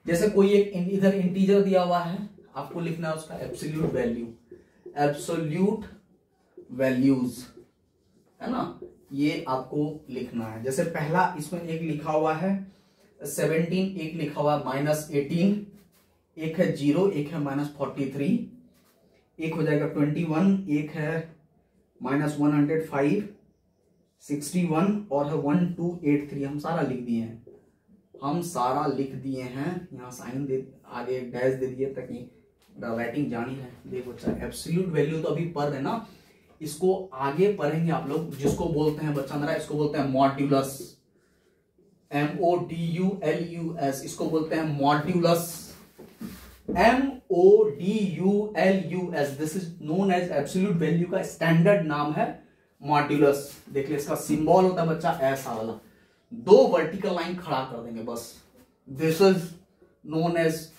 जैसे कोई एक इधर इंटीजर दिया हुआ है, आपको लिखना है उसका एब्सोल्यूट वैल्यू, एब्सोल्यूट वैल्यूज, है ना, ये आपको लिखना है। जैसे पहला इसमें एक लिखा हुआ है 17, एक लिखा हुआ है -18, एक है 0, एक है -43, एक हो जाएगा 21, एक है -105, 61 और है 1283। हम सारा लिख दिए हैं, हम सारा लिख दिए हैं। यहाँ साइन दे, आगे डैश दे दिए ताकि राइटिंग जानी है। देखो अच्छा, एब्सोल्यूट वैल्यू तो अभी पढ़ रहे ना, इसको आगे पढ़ेंगे आप लोग, जिसको बोलते हैं बच्चा मेरा, इसको बोलते हैं मॉड्यूलस, MODULUS, इसको बोलते हैं modulus, MODULUS। This is known as absolute value का स्टैंडर्ड नाम है मॉड्यूलस। देख ले, इसका सिंबल होता है बच्चा ऐसा वाला, दो वर्टिकल लाइन खड़ा कर देंगे बस। This is known as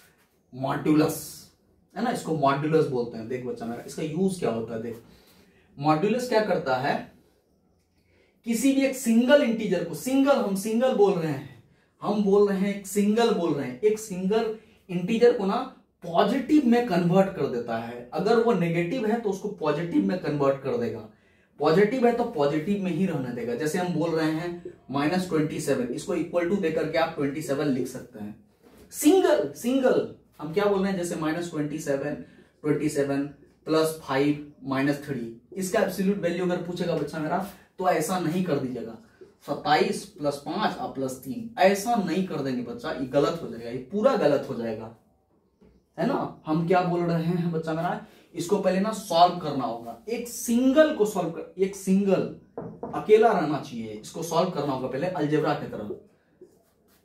modulus, है ना, इसको मॉड्यूलस बोलते हैं। देख बच्चा मेरा, इसका यूज क्या होता है, देख मॉड्यूलस क्या करता है, किसी भी एक सिंगल इंटीजर को, हम सिंगल बोल रहे हैं, हम बोल रहे हैं एक सिंगल बोल रहे हैं, एक सिंगल इंटीजर को ना पॉजिटिव में कन्वर्ट कर देता है। अगर वो नेगेटिव है तो उसको पॉजिटिव में कन्वर्ट कर देगा, पॉजिटिव है तो पॉजिटिव में ही रहने देगा। जैसे हम बोल रहे हैं -27, इसको इक्वल टू देकर के आप 27 लिख सकते हैं। सिंगल हम क्या बोल रहे हैं, जैसे -27 प्लस 5 -3, इसका एब्सोल्यूट वैल्यू अगर पूछेगा बच्चा मेरा तो ऐसा नहीं कर दीजिएगा 27 + 5 + 3, ऐसा नहीं कर देंगे बच्चा, ये गलत हो जाएगा, ये पूरा गलत हो जाएगा, है ना। हम क्या बोल रहे हैं बच्चा मेरा, इसको पहले ना सॉल्व करना होगा। एक सिंगल को सॉल्व कर, एक सिंगल अकेला रहना चाहिए, इसको सॉल्व करना होगा पहले अलजेब्रा की तरह,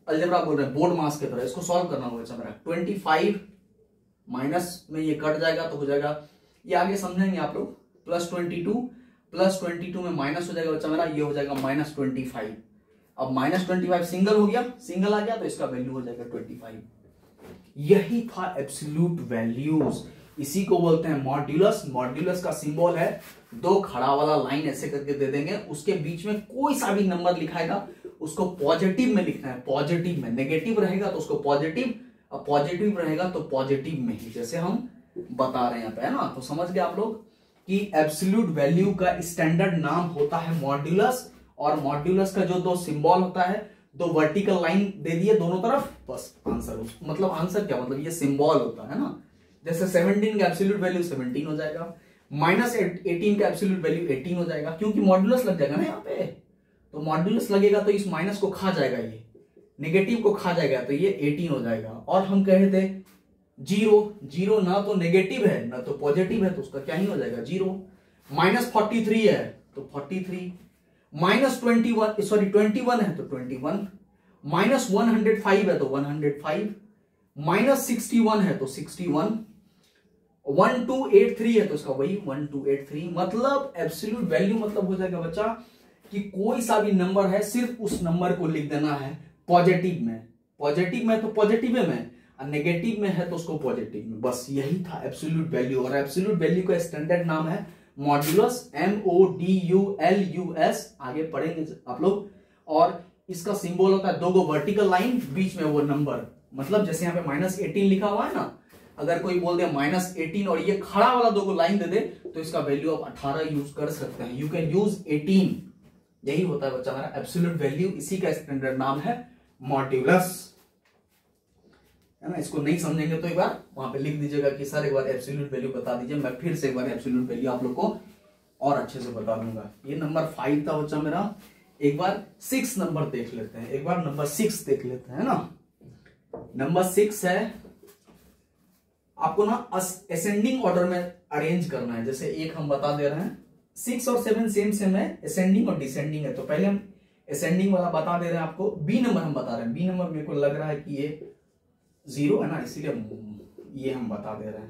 अलजेब्रा बोल रहे हैं बोर्ड मास की तरह, इसको सॉल्व करना होगा बच्चा मेरा। 25 माइनस में ये कट जाएगा तो हो जाएगा, ये आगे समझेंगे आप लोग, +22 में माइनस हो जाएगा बच्चा मेरा, ये हो जाएगा -25। अब -25 सिंगल हो गया, सिंगल आ गया तो इसका वैल्यू हो जाएगा 25। यही था एब्सोल्यूट वैल्यूज, इसी को बोलते हैं मॉड्यूलस। मॉड्यूलस का सिंबल है दो खड़ा वाला लाइन ऐसे करके दे देंगे, उसके बीच में कोई सा भी नंबर लिखाएगा उसको पॉजिटिव में लिखना है, पॉजिटिव में। नेगेटिव रहेगा तो उसको पॉजिटिव, और पॉजिटिव रहेगा तो पॉजिटिव में ही, जैसे हम बता रहे हैं यहाँ पे, है ना। तो समझ गए आप लोग कि एब्सोल्यूट वैल्यू का स्टैंडर्ड नाम होता है मॉड्यूलस, और मॉड्यूलस का जो दो सिंबल होता है, दो वर्टिकल लाइन दे दिए दोनों तरफ, बस आंसर। मतलब आंसर क्या मतलब, ये सिंबल होता है ना। जैसे 17 का एब्सोल्यूट वैल्यू 17 हो जाएगा, -18 का एब्सोल्यूट वैल्यू 18 हो जाएगा, क्योंकि मॉड्यूलस लग जाएगा ना यहाँ पे। तो मॉड्यूलस लगेगा तो इस माइनस को खा जाएगा, ये नेगेटिव को खा जाएगा, तो ये 18 हो जाएगा। और हम कहे थे 0 ना तो नेगेटिव है ना तो पॉजिटिव है, तो उसका क्या ही हो जाएगा 0। -43 है तो 43, -21 है तो 21, -105 है तो 105, -61 है तो 61, 1283 है तो इसका वही 1283। मतलब एब्सोल्यूट वैल्यू मतलब हो जाएगा बच्चा कि कोई सा भी नंबर है, सिर्फ उस नंबर को लिख देना है पॉजिटिव में, पॉजिटिव में तो पॉजिटिव में, और नेगेटिव में है तो उसको पॉजिटिव में, बस यही था एब्सोल्यूट वैल्यू। और एब्सोल्यूट वैल्यू का स्टैंडर्ड नाम है मॉड्यूलस, MODULUS, आगे पढ़ेंगे आप लोग। और इसका सिंबल होता है दो वर्टिकल लाइन, बीच में वो नंबर, मतलब जैसे यहाँ पे -18 लिखा हुआ है ना, अगर कोई बोल दे -18 और ये खड़ा वाला दो लाइन दे दे तो इसका वैल्यू आप 18 यूज कर सकते हैं, यू कैन यूज 18। यही होता है बच्चा हमारा एब्सोल्यूट वैल्यू, इसी का स्टैंडर्ड नाम है मॉड्यूलस, है ना। इसको नहीं समझेंगे तो एक बार वहां पे लिख दीजिएगा कि सर एक बार एब्सोल्यूट वैल्यू बता दीजिए, मैं फिर से एक बार एब्सोल्यूट वैल्यू आप लोग को और अच्छे से बता दूंगा। ये नंबर 5 था बच्चा मेरा। एक बार 6 नंबर देख लेते हैं, एक बार नंबर 6 देख लेते हैं ना। नंबर 6 है, आपको ना असेंडिंग ऑर्डर में अरेंज करना है। जैसे एक हम बता दे रहे हैं, 6 और 7 सेम है, असेंडिंग और डिसेंडिंग है, तो पहले हम असेंडिंग वाला बता दे रहे हैं आपको। बी नंबर हम बता रहे हैं, बी नंबर मेरे को लग रहा है कि ये 0 है ना, इसीलिए ये हम बता दे रहे हैं,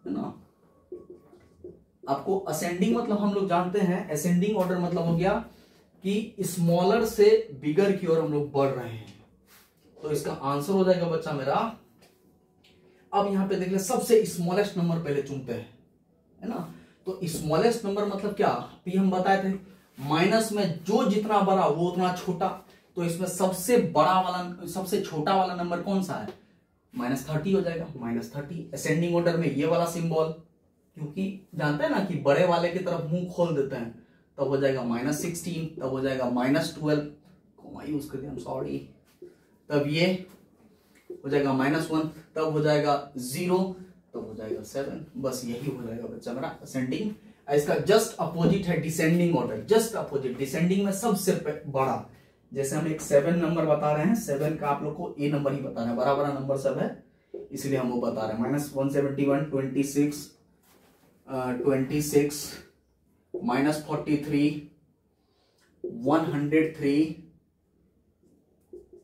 है ना। आपको असेंडिंग मतलब हम लोग जानते हैं, असेंडिंग ऑर्डर मतलब हो गया कि स्मॉलर से बिगर की ओर हम लोग बढ़ रहे हैं, तो इसका आंसर हो जाएगा बच्चा मेरा। अब यहां पे देख ले, सबसे स्मॉलेस्ट नंबर पहले चुनते हैं, है ना। तो स्मॉलेस्ट नंबर मतलब क्या, अभी हम बताए थे माइनस में जो जितना बड़ा वो उतना छोटा, तो इसमें सबसे बड़ा वाला, सबसे छोटा वाला नंबर कौन सा है, -30 हो जाएगा, -30। असेंडिंग ऑर्डर में ये वाला सिंबल, क्योंकि जानते हैं ना कि बड़े वाले की तरफ मुंह खोल देते हैं, तब हो जाएगा -16, तब हो जाएगा -12, कॉमा यूज कर दिया, सॉरी, तब ये हो जाएगा -1, तब हो जाएगा 0, तब हो जाएगा 7, बस यही हो जाएगा बच्चा मेरा असेंडिंग। इसका जस्ट अपोजिट है descending order, just opposite, descending में सबसे बड़ा। जैसे हम एक 7 नंबर बता रहे हैं, 7 का आप लोग को ए नंबर ही बताना है, बड़ा बड़ा नंबर सब है, इसलिए हम वो बता रहे हैं। -171, 26, -43, 103,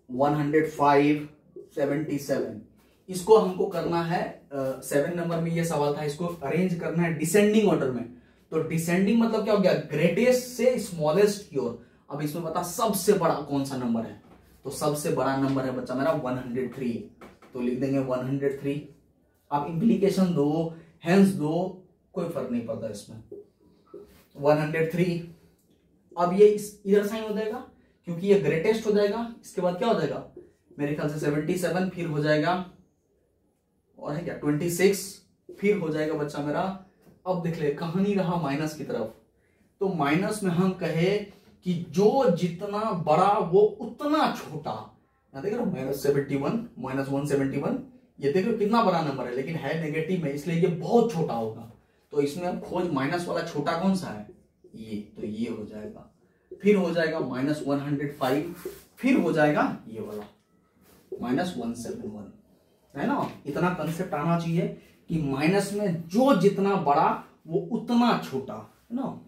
105, 77। इसको हमको करना है 7 नंबर में, ये सवाल था, इसको अरेंज करना है डिसेंडिंग ऑर्डर में। तो डिसेंडिंग मतलब क्या हो गया, ग्रेटेस्ट से स्मॉलेस्ट की ओर। अब इसमें बता सबसे बड़ा कौन सा नंबर है, तो सबसे बड़ा नंबर है बच्चा मेरा 103, तो लिख देंगे 103। आप इंप्लीकेशन दो, हेंस दो, कोई फर्क नहीं पड़ता इसमें, 103। अब ये इधर साइन हो जाएगा क्योंकि ये ग्रेटेस्ट हो जाएगा, इसके बाद क्या हो जाएगा मेरे ख्याल से 77, फिर हो जाएगा और है क्या 26, फिर हो जाएगा बच्चा मेरा। अब देख ले कहानी रहा माइनस की तरफ, तो माइनस में हम कहे कि जो जितना बड़ा वो उतना छोटा, यहां देख रहे हो -71, -171, ये देख रहे हो कितना बड़ा नंबर है, लेकिन है नेगेटिव में इसलिए ये बहुत छोटा होगा। तो इसमें अब खोज माइनस वाला छोटा कौन सा है, ये, तो ये हो जाएगा। फिर हो जाएगा -105, फिर हो जाएगा ये वाला -171, है ना। इतना कंसेप्ट आना चाहिए कि माइनस में जो जितना बड़ा वो उतना छोटा, है ना।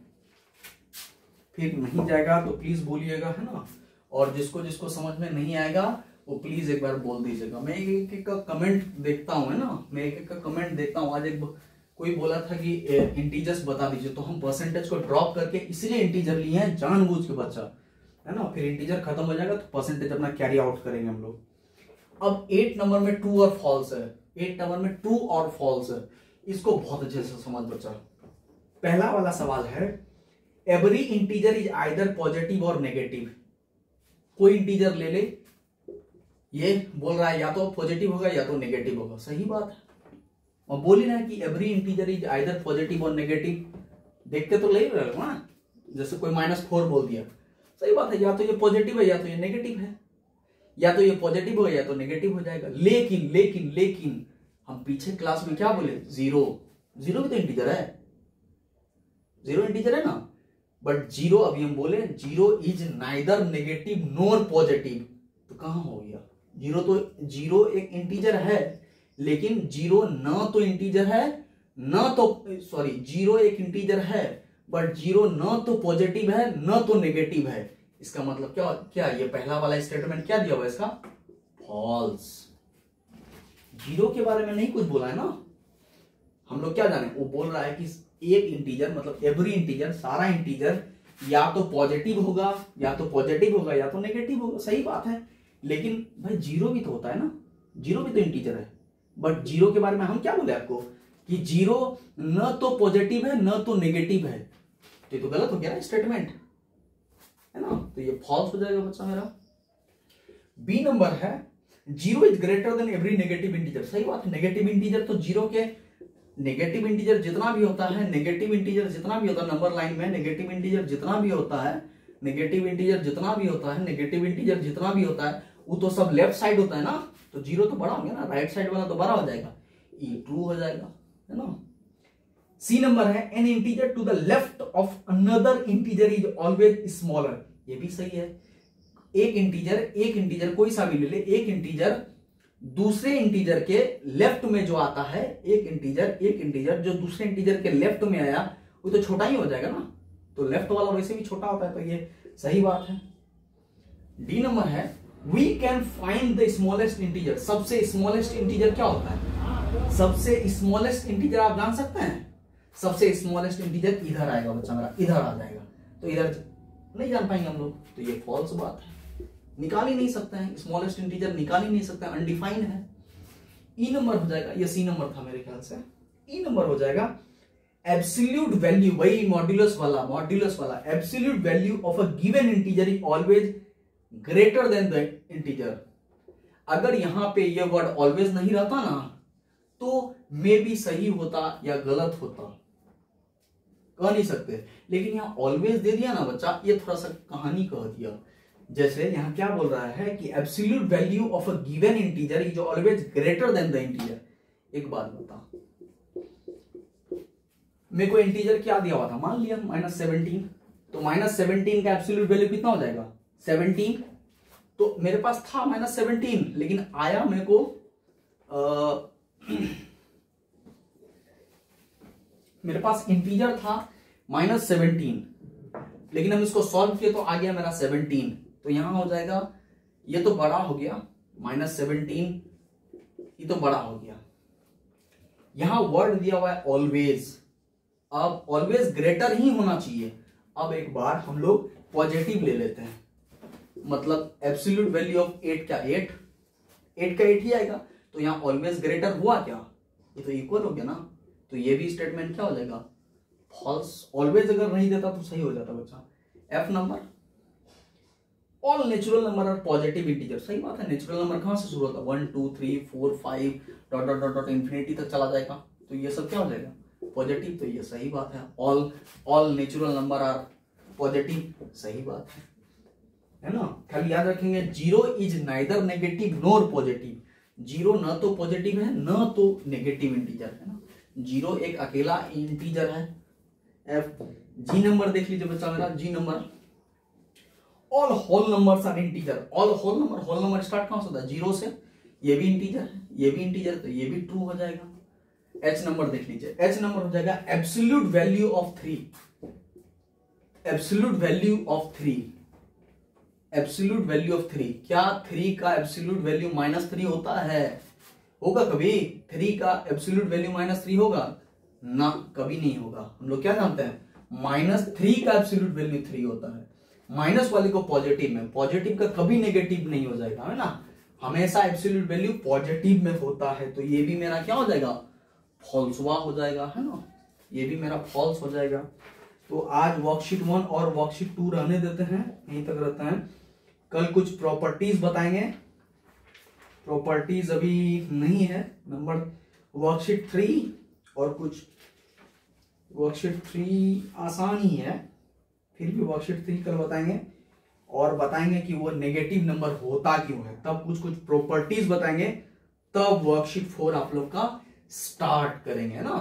फिर नहीं जाएगा तो प्लीज बोलिएगा, है ना। और जिसको जिसको समझ में नहीं आएगा वो प्लीज एक बार बोल दीजिएगा। मैं एक एक का कमेंट देखता हूँ, है ना, मैं एक एक का कमेंट देखता हूँ। आज एक कोई बोला था कि इंटीजर्स बता दीजिए, तो हम परसेंटेज को ड्रॉप करके इसलिए इंटीजर लिए हैं जानबूझ के बच्चा, है ना। फिर इंटीजर खत्म हो जाएगा तो परसेंटेज अपना कैरी आउट करेंगे हम लोग। अब 8 नंबर में ट्रू और फॉल्स है, 8 नंबर में ट्रू और फॉल्स है, इसको बहुत अच्छे से समझ बच्चा। पहला वाला सवाल है every integer is either positive और नेगेटिव। कोई इंटीजर ले ले, ये बोल रहा है या तो पॉजिटिव होगा या तो नेगेटिव होगा, सही बात है। और बोल ही रहा है कि every integer is either positive और नेगेटिव, देख के तो ले रहे हो ना, जैसे कोई -4 बोल दिया, सही बात है, या तो ये पॉजिटिव है या तो ये नेगेटिव है, या तो ये पॉजिटिव होगा या तो नेगेटिव हो जाएगा। लेकिन लेकिन लेकिन हम पीछे क्लास में क्या बोले, जीरो भी तो इंटीजर है, जीरो इंटीजर है ना। बट जीरो अभी हम बोले zero is neither negative NOR positive, तो कहां हो गया जीरो, तो जीरो एक इंटीजर है, लेकिन जीरो न तो इंटीजर है न तो, सॉरी जीरो एक इंटीजर है बट जीरो न तो पॉजिटिव है न तो नेगेटिव है। इसका मतलब क्या क्या, ये पहला वाला स्टेटमेंट क्या दिया हुआ है इसका, फॉल्स। जीरो के बारे में नहीं कुछ बोला है ना, हम लोग क्या जाने, वो बोल रहा है कि एक इंटीजर मतलब एवरी इंटीजर, सारा इंटीजर या तो पॉजिटिव होगा या तो पॉजिटिव होगा या तो नेगेटिव होगा, सही बात है। लेकिन भाई जीरो भी तो होता है ना, जीरो भी तो इंटीजर है। बट जीरो के बारे में हम क्या बोले आपको कि जीरो न तो पॉजिटिव है न तो नेगेटिव है, तो ये तो गलत हो गया ना स्टेटमेंट, है ना। तो ये फॉल्स हो जाएगा बच्चा मेरा। बी नंबर है zero is greater than every negative integer, सही बात है। नेगेटिव इंटीजर तो जीरो के, नेगेटिव इंटीजर जितना भी होता है, नेगेटिव इंटीजर जितना भी होता है, नंबर लाइन में नेगेटिव इंटीजर जितना भी होता है, नेगेटिव इंटीजर जितना भी होता है, नेगेटिव इंटीजर जितना भी होता है, वो तो सब लेफ्ट साइड होता है ना, तो जीरो तो बड़ा हो गया ना, राइट साइड वाला तो बड़ा हो जाएगा, ये ट्रू हो जाएगा, है ना। सी नंबर है an integer to the left of another integer is always smaller, ये भी सही है। एक इंटीजर कोई सा भी ले ले, एक इंटीजर दूसरे इंटीजर के लेफ्ट में जो आता है, एक इंटीजर जो दूसरे इंटीजर के लेफ्ट में आया वो तो छोटा ही हो जाएगा ना, तो लेफ्ट वाला वैसे भी छोटा होता है, तो ये सही बात है। डी नंबर है we can find the smallest integer, सबसे स्मॉलेस्ट इंटीजर क्या होता है, सबसे स्मॉलेस्ट इंटीजर आप जान सकते हैं, सबसे स्मॉलेस्ट इंटीजर इधर आएगा बच्चा मेरा, इधर आ जाएगा, तो इधर नहीं जान पाएंगे हम लोग, तो ये फॉल्स बात है, निकाल ही नहीं सकते हैं, स्मॉलेस्ट इंटीजर निकाल ही नहीं सकते, अनडिफाइंड है। ई नंबर हो जाएगा, ये सी नंबर था मेरे ख्याल से, ई नंबर हो जाएगा एब्सोल्यूट वैल्यू, वही मॉड्यूलस वाला absolute value of a given integer is always greater than the integer. अगर यहां पे ये वर्ड ऑलवेज नहीं रहता ना तो मे भी सही होता या गलत होता, कह नहीं सकते, लेकिन यहां ऑलवेज दे दिया ना बच्चा, ये थोड़ा सा कहानी कह दिया। जैसे यहां क्या बोल रहा है कि absolute value of a given integer is always greater than the integer. एक बात बता, मेरे को इंटीजर क्या दिया हुआ था, मान लिया -17, तो -17 का एब्सोल्यूट वैल्यू कितना हो जाएगा 17, तो मेरे पास था -17, लेकिन आया मेरे को मेरे पास इंटीजर था -17, लेकिन हम इसको सॉल्व किए तो आ गया मेरा 17, तो यहां हो जाएगा, ये तो बड़ा हो गया -17, ये तो बड़ा हो गया। यहां वर्ड दिया हुआ है ऑलवेज, अब ऑलवेज ग्रेटर ही होना चाहिए। अब एक बार हम लोग पॉजिटिव ले लेते हैं, मतलब एब्सोल्यूट वैल्यू ऑफ 8 क्या 8, 8 का 8 ही आएगा, तो यहाँ ऑलवेज ग्रेटर हुआ क्या, ये तो इक्वल हो गया ना, तो ये भी स्टेटमेंट क्या हो जाएगा फॉल्स। ऑलवेज अगर नहीं देता तो सही हो जाता बच्चा। F number, all natural number are positive integer, सही बात है, नेचुरल नंबर कहां से शुरू होता है 1 2 3 4 5 dot dot dot dot infinity तक चला जाएगा, तो ये सब क्या हो जाएगा पॉजिटिव, तो ये सही बात है। All natural number are positive, सही बात है ना। खाली याद रखेंगे zero is neither negative nor positive, zero न तो पॉजिटिव है न तो नेगेटिव इंटीजर है ना, जीरो एक अकेला इंटीजर है। एफ जी नंबर देख लीजिए बच्चा मेरा, जी number all whole numbers are integer, all whole number start कहां से होता है जीरो से, ये भी इंटीजर है ये भी इंटीजर, तो ये भी ट्रू हो जाएगा। एच नंबर देख लीजिए, एच नंबर हो जाएगा absolute value of 3, absolute value of 3, absolute value of 3, क्या 3 का एब्सोल्यूट वैल्यू -3 होता है, होगा कभी 3 का एब्सोल्यूट वैल्यू -3 होगा ना, कभी नहीं होगा। हम लोग क्या जानते हैं -3 का एब्सोल्यूट वैल्यू 3 होता है, माइनस वाले को पॉजिटिव में, पॉजिटिव का कभी नेगेटिव नहीं हो जाएगा है ना, हमेशा एब्सोल्यूट वैल्यू पॉजिटिव में होता है, तो ये भी मेरा क्या हो जाएगा फॉल्सवा हो जाएगा है ना, ये भी मेरा फॉल्स हो जाएगा। तो आज वर्कशीट 1 और वर्कशीट 2 रहने देते हैं, यहीं तक रहता है। कल कुछ प्रॉपर्टीज बताएंगे, प्रॉपर्टीज अभी नहीं है नंबर, वर्कशीट 3 और कुछ, वर्कशीट 3 आसान ही है, फिर भी वर्कशीट 3 कल बताएंगे, और बताएंगे कि वो नेगेटिव नंबर होता क्यों है, तब कुछ कुछ प्रॉपर्टीज बताएंगे, तब वर्कशीट 4 आप लोग का स्टार्ट करेंगे ना।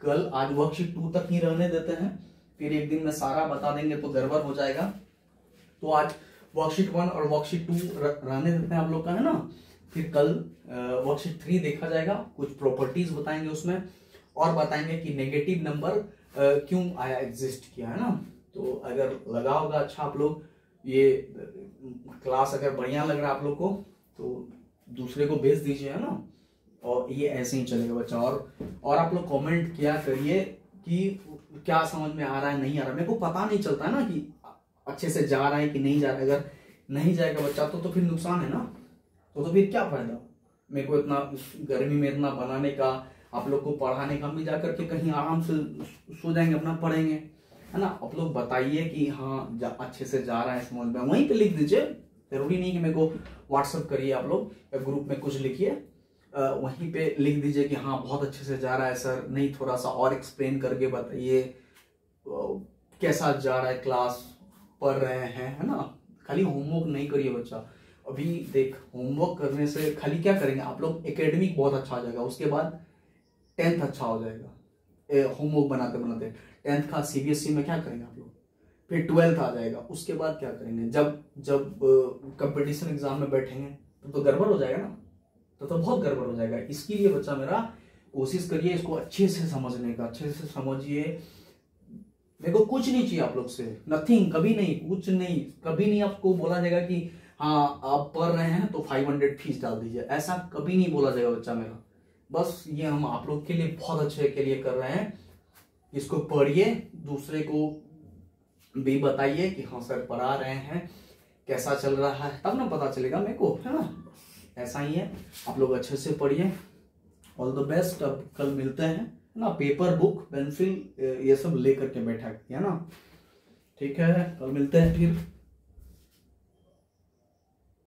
कल आज वर्कशीट 2 तक ही रहने देते हैं, फिर एक दिन में सारा बता देंगे तो गड़बड़ हो जाएगा, तो आज वर्कशीट 1 और वर्कशीट 2 रहने देते हैं आप लोग का है ना, फिर कल वर्कशीट 3 देखा जाएगा, कुछ प्रॉपर्टीज बताएंगे उसमें, और बताएंगे कि नेगेटिव नंबर क्यों आया एग्जिस्ट किया है ना। तो अगर लगा होगा अच्छा आप लोग, ये क्लास अगर बढ़िया लग रहा है आप लोग को तो दूसरे को भेज दीजिए है ना, और ये ऐसे ही चलेगा बच्चा। और आप लोग कमेंट किया करिए कि क्या समझ में आ रहा है नहीं आ रहा, मेरे को पता नहीं चलता है ना कि अच्छे से जा रहा है कि नहीं जा रहा है, अगर नहीं जाएगा बच्चा तो फिर नुकसान है ना, तो फिर क्या फायदा मेरे को इतना गर्मी में इतना बनाने का, आप लोग को पढ़ाने का, भी जाकर के कहीं आराम से सो जाएंगे अपना पढ़ेंगे है ना। आप लोग बताइए कि हाँ अच्छे से जा रहा है समझ में, वहीं पे लिख दीजिए, जरूरी नहीं कि मेरे को व्हाट्सअप करिए आप लोग या ग्रुप में कुछ लिखिए, वहीं पे लिख दीजिए कि हाँ बहुत अच्छे से जा रहा है सर, नहीं थोड़ा सा और एक्सप्लेन करके बताइए कैसा जा रहा है, क्लास पढ़ रहे हैं है ना। खाली होमवर्क नहीं करिए बच्चा, अभी देख होमवर्क करने से खाली क्या करेंगे आप लोग, एकेडमिक बहुत अच्छा हो जाएगा, उसके बाद 10th अच्छा हो जाएगा होमवर्क बनाते बनाते, 10th का सीबीएसई में क्या करेंगे आप लोग, फिर 12th आ जाएगा, उसके बाद क्या करेंगे, जब कंपटीशन एग्जाम में बैठेंगे तो गड़बड़ हो जाएगा ना, तो बहुत गड़बड़ हो जाएगा। इसके लिए बच्चा मेरा कोशिश करिए इसको अच्छे से समझने का, अच्छे से समझिए, मेरे को कुछ नहीं चाहिए आप लोग से, नथिंग, कभी नहीं, कुछ नहीं, कभी नहीं आपको बोला जाएगा कि हाँ आप पढ़ रहे हैं तो 500 फीस डाल दीजिए, ऐसा कभी नहीं बोला जाएगा बच्चा मेरा। बस ये हम आप लोग के लिए बहुत अच्छे के लिए कर रहे हैं, इसको पढ़िए, दूसरे को भी बताइए कि हाँ सर पढ़ा रहे हैं, कैसा चल रहा है, तब ना पता चलेगा मेरे को है ना। ऐसा ही है, आप लोग अच्छे से पढ़िए, ऑल द बेस्ट। अब कल मिलते हैं ना, पेपर बुक पेंसिल ये सब लेकर के बैठा है ना, ठीक है, कल मिलते हैं फिर।